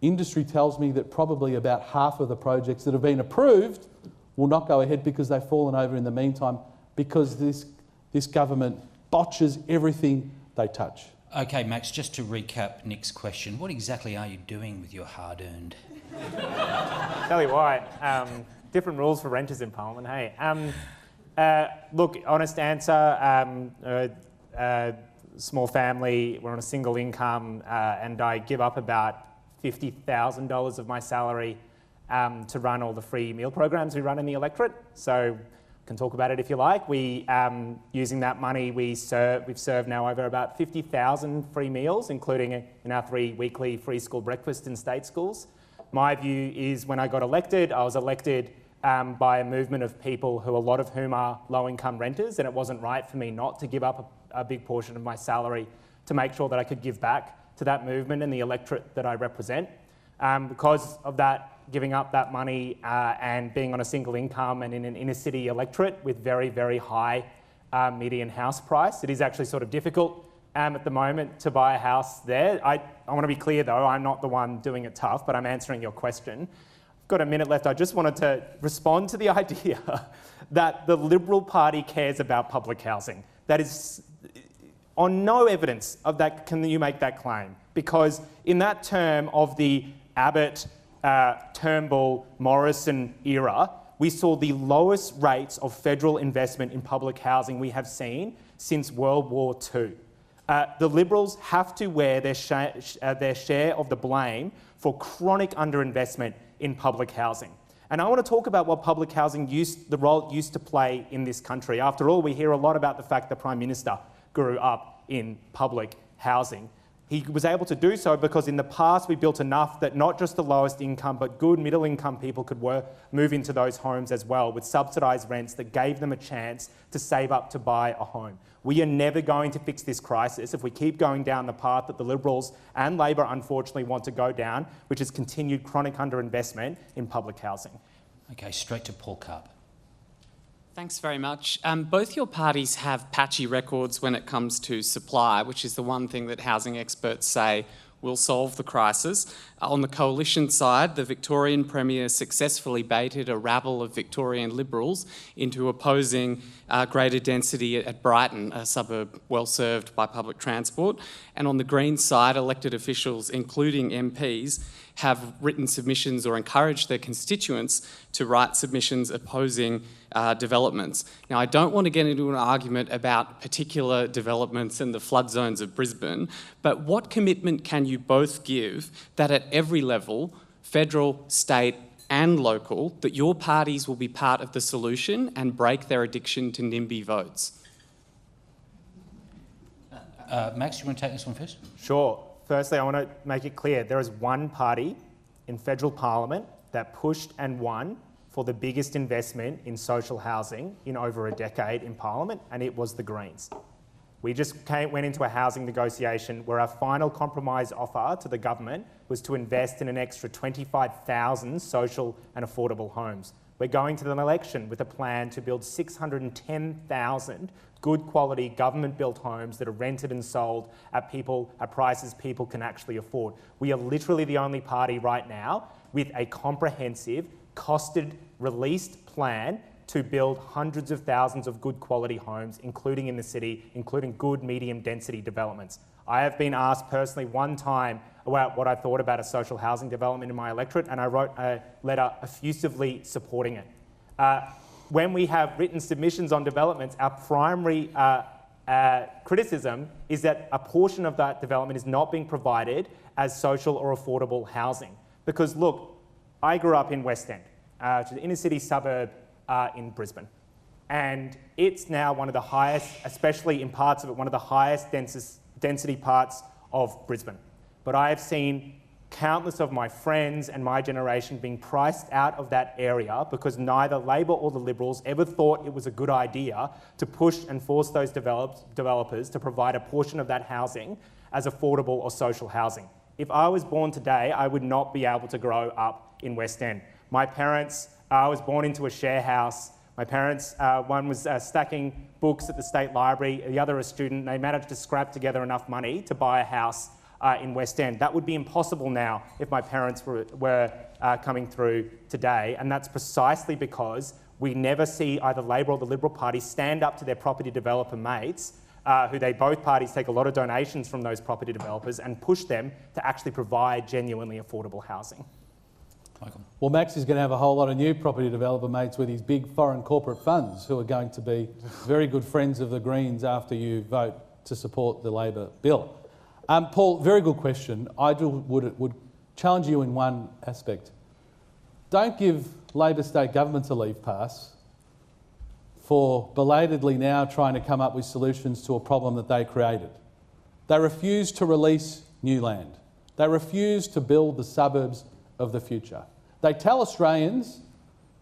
industry tells me that probably about half of the projects that have been approved will not go ahead because they've fallen over in the meantime, because this government botches everything they touch. Okay, Max, just to recap Nick's question, what exactly are you doing with your hard-earned? Tell you what, different rules for renters in Parliament, hey. Look, honest answer, small family, we're on a single income, and I give up about $50,000 of my salary to run all the free meal programs we run in the electorate. So can talk about it if you like. We, using that money, we've served now over about 50,000 free meals, including in our 3 weekly free school breakfasts in state schools. My view is when I got elected, I was elected by a movement of people who, a lot of whom are low-income renters, and it wasn't right for me not to give up a big portion of my salary to make sure that I could give back to that movement and the electorate that I represent. Because of that, giving up that money and being on a single income and in an inner city electorate with very, very high median house price, it is actually sort of difficult at the moment to buy a house there. I want to be clear though, I'm not the one doing it tough, but I'm answering your question. I've got a minute left. I just wanted to respond to the idea that the Liberal Party cares about public housing. That is, on no evidence of that can you make that claim, because in that term of the Abbott, Turnbull, Morrison era, we saw the lowest rates of federal investment in public housing we have seen since World War II. The Liberals have to wear their share of the blame for chronic underinvestment in public housing. And I want to talk about what public housing the role it used to play in this country. After all, we hear a lot about the fact the Prime Minister grew up in public housing. He was able to do so because in the past we built enough that not just the lowest income but good middle income people could move into those homes as well, with subsidised rents that gave them a chance to save up to buy a home. We are never going to fix this crisis if we keep going down the path that the Liberals and Labor unfortunately want to go down, which is continued chronic underinvestment in public housing. Okay, straight to Paul Carp. Thanks very much. Both your parties have patchy records when it comes to supply, which is the one thing that housing experts say will solve the crisis. On the coalition side, the Victorian Premier successfully baited a rabble of Victorian Liberals into opposing greater density at Brighton, a suburb well served by public transport. And on the Green side, elected officials, including MPs, have written submissions or encouraged their constituents to write submissions opposing developments. Now, I don't want to get into an argument about particular developments and the flood zones of Brisbane, but what commitment can you both give that at every level, federal, state and local, that your parties will be part of the solution and break their addiction to NIMBY votes? Max, you want to take this one first? Sure. Firstly, I want to make it clear, there is one party in federal parliament that pushed and won for the biggest investment in social housing in over a decade in parliament, and it was the Greens. We just went into a housing negotiation where our final compromise offer to the government was to invest in an extra 25,000 social and affordable homes. We're going to the election with a plan to build 610,000 good quality government-built homes that are rented and sold at prices people can actually afford. We are literally the only party right now with a comprehensive, costed, released plan to build hundreds of thousands of good quality homes, including in the city, including good medium density developments. I have been asked personally one time about what I thought about a social housing development in my electorate, and I wrote a letter effusively supporting it. When we have written submissions on developments, our primary criticism is that a portion of that development is not being provided as social or affordable housing. Because look, I grew up in West End, which is an inner city suburb in Brisbane. And it's now one of the highest, especially in parts of it, one of the highest density parts of Brisbane. But I have seen countless of my friends and my generation being priced out of that area because neither Labor or the Liberals ever thought it was a good idea to push and force those developers to provide a portion of that housing as affordable or social housing. If I was born today, I would not be able to grow up in West End. My parents, I was born into a share house. My parents, one was stacking books at the State Library, the other a student. They managed to scrap together enough money to buy a house in West End. That would be impossible now if my parents were coming through today, and that's precisely because we never see either Labor or the Liberal Party stand up to their property developer mates, both parties take a lot of donations from those property developers and push them to actually provide genuinely affordable housing. Michael. Well, Max is going to have a whole lot of new property developer mates with his big foreign corporate funds who are going to be very good friends of the Greens after you vote to support the Labor bill. Paul, very good question. I would challenge you in one aspect. Don't give Labor state governments a leave pass for belatedly now trying to come up with solutions to a problem that they created. They refuse to release new land. They refuse to build the suburbs of the future. They tell Australians,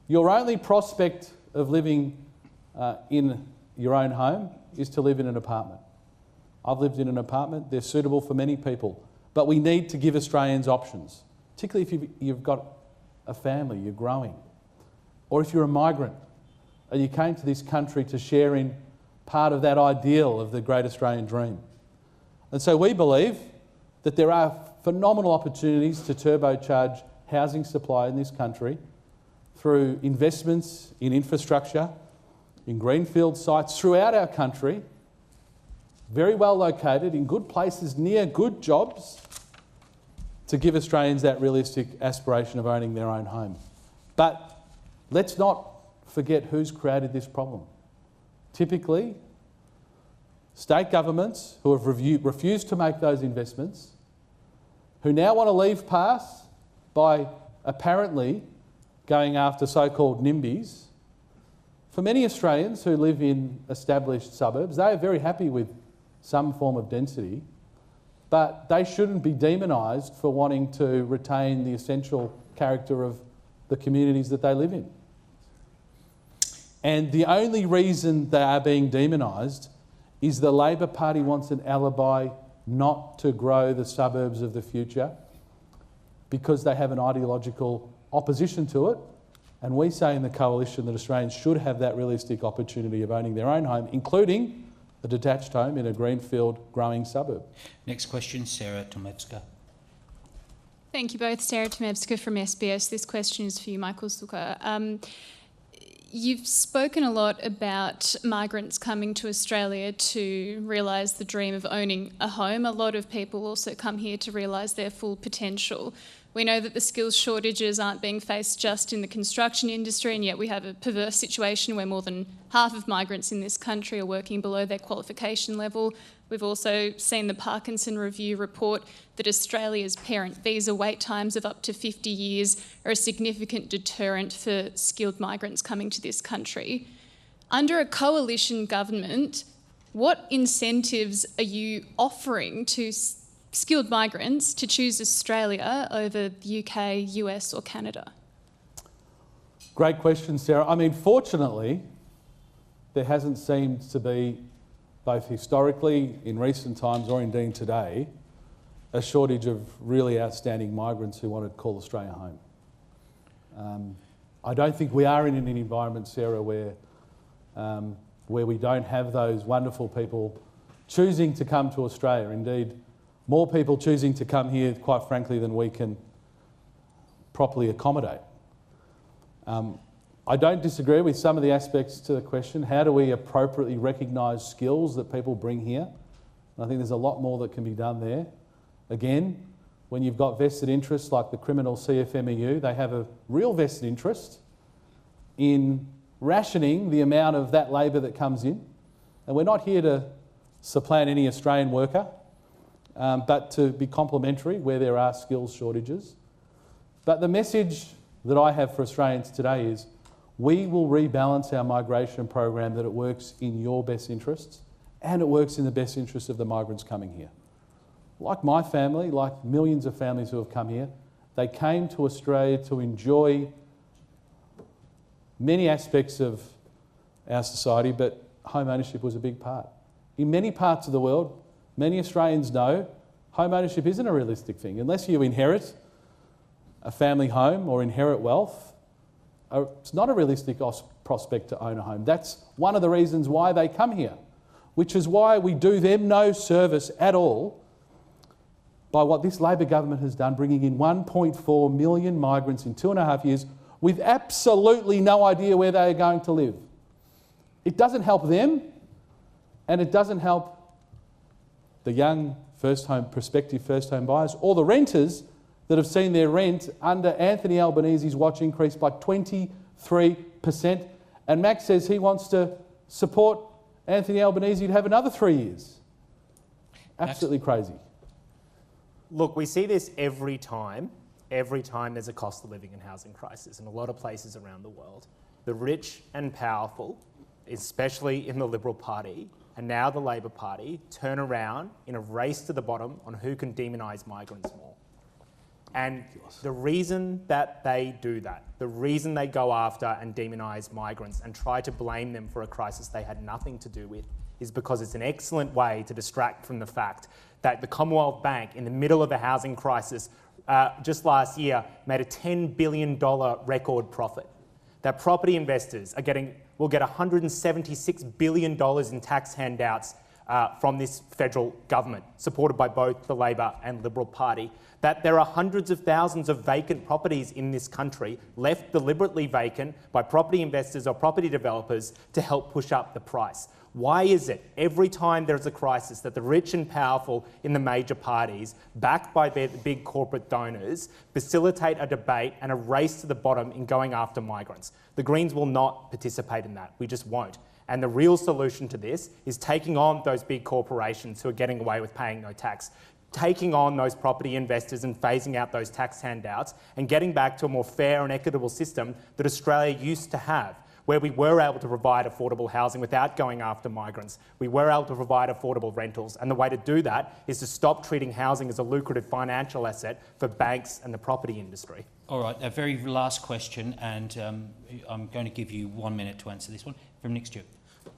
your only prospect of living in your own home is to live in an apartment. I've lived in an apartment, they're suitable for many people, but we need to give Australians options, particularly if you've got a family, you're growing, or if you're a migrant and you came to this country to share in part of that ideal of the great Australian dream. And so we believe that there are phenomenal opportunities to turbocharge housing supply in this country through investments in infrastructure, in greenfield sites throughout our country, very well located, in good places, near good jobs, to give Australians that realistic aspiration of owning their own home. But let's not forget who's created this problem. Typically, state governments who have refused to make those investments, who now want to leave pass by apparently going after so-called NIMBYs. For many Australians who live in established suburbs, they are very happy with some form of density, but they shouldn't be demonised for wanting to retain the essential character of the communities that they live in. And the only reason they are being demonised is the Labor Party wants an alibi not to grow the suburbs of the future because they have an ideological opposition to it And we say in the Coalition that Australians should have that realistic opportunity of owning their own home, including a detached home in a greenfield growing suburb. Next question, Sarah Tomevska. Thank you both. Sarah Tomevska from SBS. This question is for you, Michael Sukkar. You've spoken a lot about migrants coming to Australia to realise the dream of owning a home. A lot of people also come here to realise their full potential. We know that the skills shortages aren't being faced just in the construction industry, and yet we have a perverse situation where more than half of migrants in this country are working below their qualification level. We've also seen the Parkinson Review report that Australia's parent visa wait times of up to 50 years are a significant deterrent for skilled migrants coming to this country. Under a coalition government, what incentives are you offering to skilled migrants to choose Australia over the UK, US or Canada? Great question, Sarah. I mean, fortunately, there hasn't seemed to be, both historically, in recent times or indeed today, a shortage of really outstanding migrants who want to call Australia home. I don't think we are in an environment, Sarah, where we don't have those wonderful people choosing to come to Australia. Indeed, more people choosing to come here, quite frankly, than we can properly accommodate. I don't disagree with some of the aspects to the question. How do we appropriately recognise skills that people bring here? And I think there's a lot more that can be done there. Again, when you've got vested interests like the criminal CFMEU, they have a real vested interest in rationing the amount of that labour that comes in. And we're not here to supplant any Australian worker, but to be complementary where there are skills shortages. But the message that I have for Australians today is we will rebalance our migration program that it works in your best interests and it works in the best interests of the migrants coming here. Like my family, like millions of families who have come here, they came to Australia to enjoy many aspects of our society, but home ownership was a big part. In many parts of the world, many Australians know home ownership isn't a realistic thing. Unless you inherit a family home or inherit wealth, it's not a realistic prospect to own a home. That's one of the reasons why they come here, which is why we do them no service at all by what this Labor government has done, bringing in 1.4 million migrants in 2.5 years with absolutely no idea where they are going to live. It doesn't help them, and it doesn't help the young prospective first home buyers or the renters that have seen their rent under Anthony Albanese's watch increase by 23%. And Max says he wants to support Anthony Albanese to have another 3 years. Absolutely crazy. Look, we see this every time there's a cost of living and housing crisis in a lot of places around the world. The rich and powerful, especially in the Liberal Party, and now the Labor Party, turn around in a race to the bottom on who can demonise migrants more. And the reason that they do that, the reason they go after and demonise migrants and try to blame them for a crisis they had nothing to do with, is because it's an excellent way to distract from the fact that the Commonwealth Bank, in the middle of a housing crisis, just last year, made a $10 billion record profit. That property investors will get $176 billion in tax handouts from this federal government, supported by both the Labor and Liberal Party. That there are hundreds of thousands of vacant properties in this country, left deliberately vacant by property investors or property developers to help push up the price. Why is it every time there's a crisis that the rich and powerful in the major parties, backed by their big corporate donors, facilitate a debate and a race to the bottom in going after migrants? The Greens will not participate in that. We just won't. And the real solution to this is taking on those big corporations who are getting away with paying no tax, taking on those property investors and phasing out those tax handouts and getting back to a more fair and equitable system that Australia used to have, where we were able to provide affordable housing without going after migrants. We were able to provide affordable rentals. And the way to do that is to stop treating housing as a lucrative financial asset for banks and the property industry. All right, a very last question, and I'm going to give you 1 minute to answer this one, from Nick Stewart.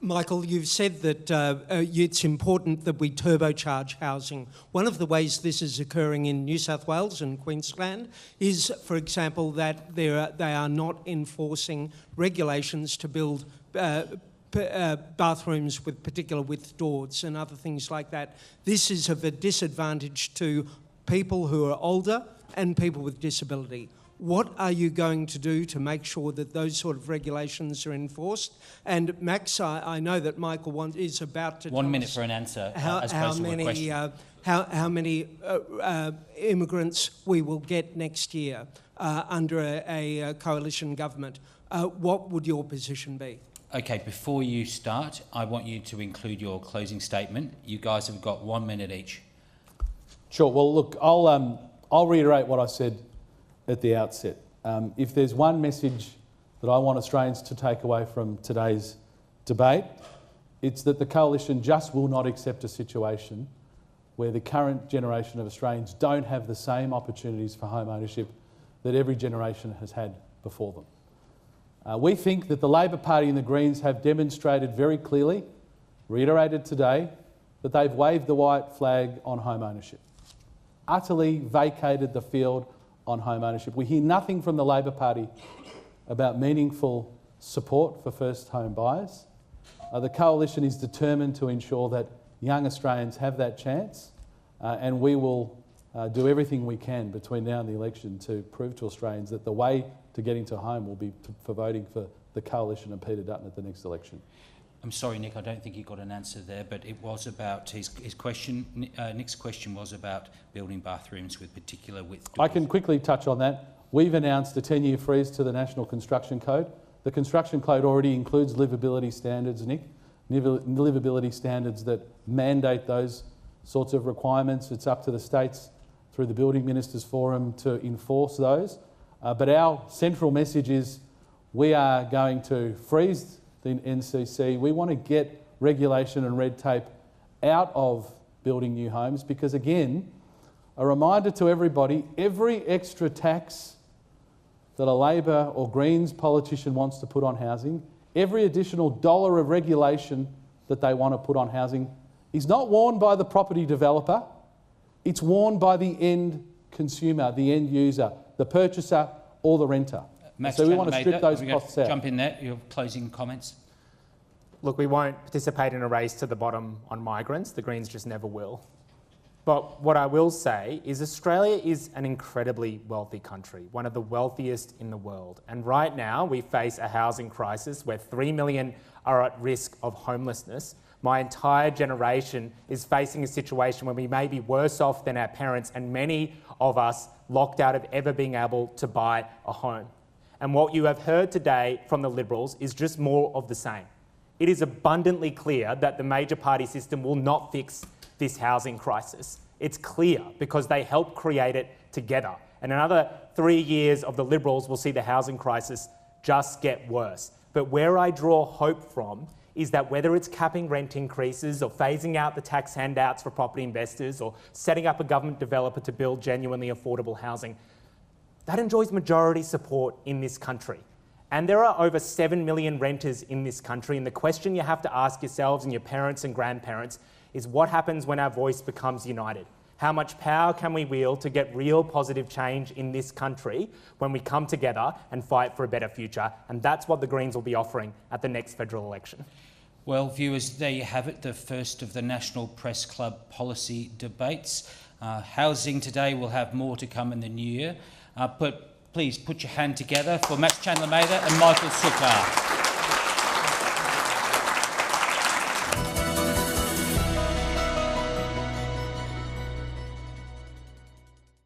Michael, you've said that it's important that we turbocharge housing. One of the ways this is occurring in New South Wales and Queensland is, for example, that they are not enforcing regulations to build bathrooms with particular width doors and other things like that. This is of a disadvantage to people who are older and people with disability. What are you going to do to make sure that those sort of regulations are enforced? And Max, I know that Michael is about to 1 minute for an answer. How many immigrants we will get next year under a coalition government. What would your position be? Okay, before you start, I want you to include your closing statement. You guys have got 1 minute each. Sure. Well, look, I'll reiterate what I said at the outset. If there's one message that I want Australians to take away from today's debate, it's that the Coalition just will not accept a situation where the current generation of Australians don't have the same opportunities for home ownership that every generation has had before them. We think that the Labor Party and the Greens have demonstrated very clearly, reiterated today, that they've waved the white flag on home ownership, utterly vacated the field on home ownership. We hear nothing from the Labor Party about meaningful support for first home buyers. The Coalition is determined to ensure that young Australians have that chance, and we will do everything we can between now and the election to prove to Australians that the way to getting to home will be for voting for the Coalition and Peter Dutton at the next election. I'm sorry, Nick, I don't think you got an answer there, but it was about his question. Nick's question was about building bathrooms with particular width doors. I can quickly touch on that. We've announced a 10-year freeze to the National Construction Code. The Construction Code already includes livability standards, Nick, livability standards that mandate those sorts of requirements. It's up to the states through the Building Ministers Forum to enforce those. But our central message is we are going to freeze the NCC. We want to get regulation and red tape out of building new homes because, again, a reminder to everybody, every extra tax that a Labor or Greens politician wants to put on housing, every additional dollar of regulation that they want to put on housing is not worn by the property developer, it's worn by the end consumer, the end user, the purchaser or the renter. So we want to strip those costs out. Jump in there, your closing comments. Look, we won't participate in a race to the bottom on migrants. The Greens just never will. But what I will say is Australia is an incredibly wealthy country, one of the wealthiest in the world. And right now we face a housing crisis where 3 million are at risk of homelessness. My entire generation is facing a situation where we may be worse off than our parents and many of us locked out of ever being able to buy a home. And what you have heard today from the Liberals is just more of the same. It is abundantly clear that the major party system will not fix this housing crisis. It's clear because they helped create it together. And another 3 years of the Liberals will see the housing crisis just get worse. But where I draw hope from is that whether it's capping rent increases or phasing out the tax handouts for property investors or setting up a government developer to build genuinely affordable housing, that enjoys majority support in this country. And there are over 7 million renters in this country, and the question you have to ask yourselves and your parents and grandparents is what happens when our voice becomes united? How much power can we wield to get real positive change in this country when we come together and fight for a better future? And that's what the Greens will be offering at the next federal election. Well, viewers, there you have it, the first of the National Press Club policy debates. Housing today will have more to come in the new year, but please put your hand together for Max Chandler-Mather and Michael Sukkar.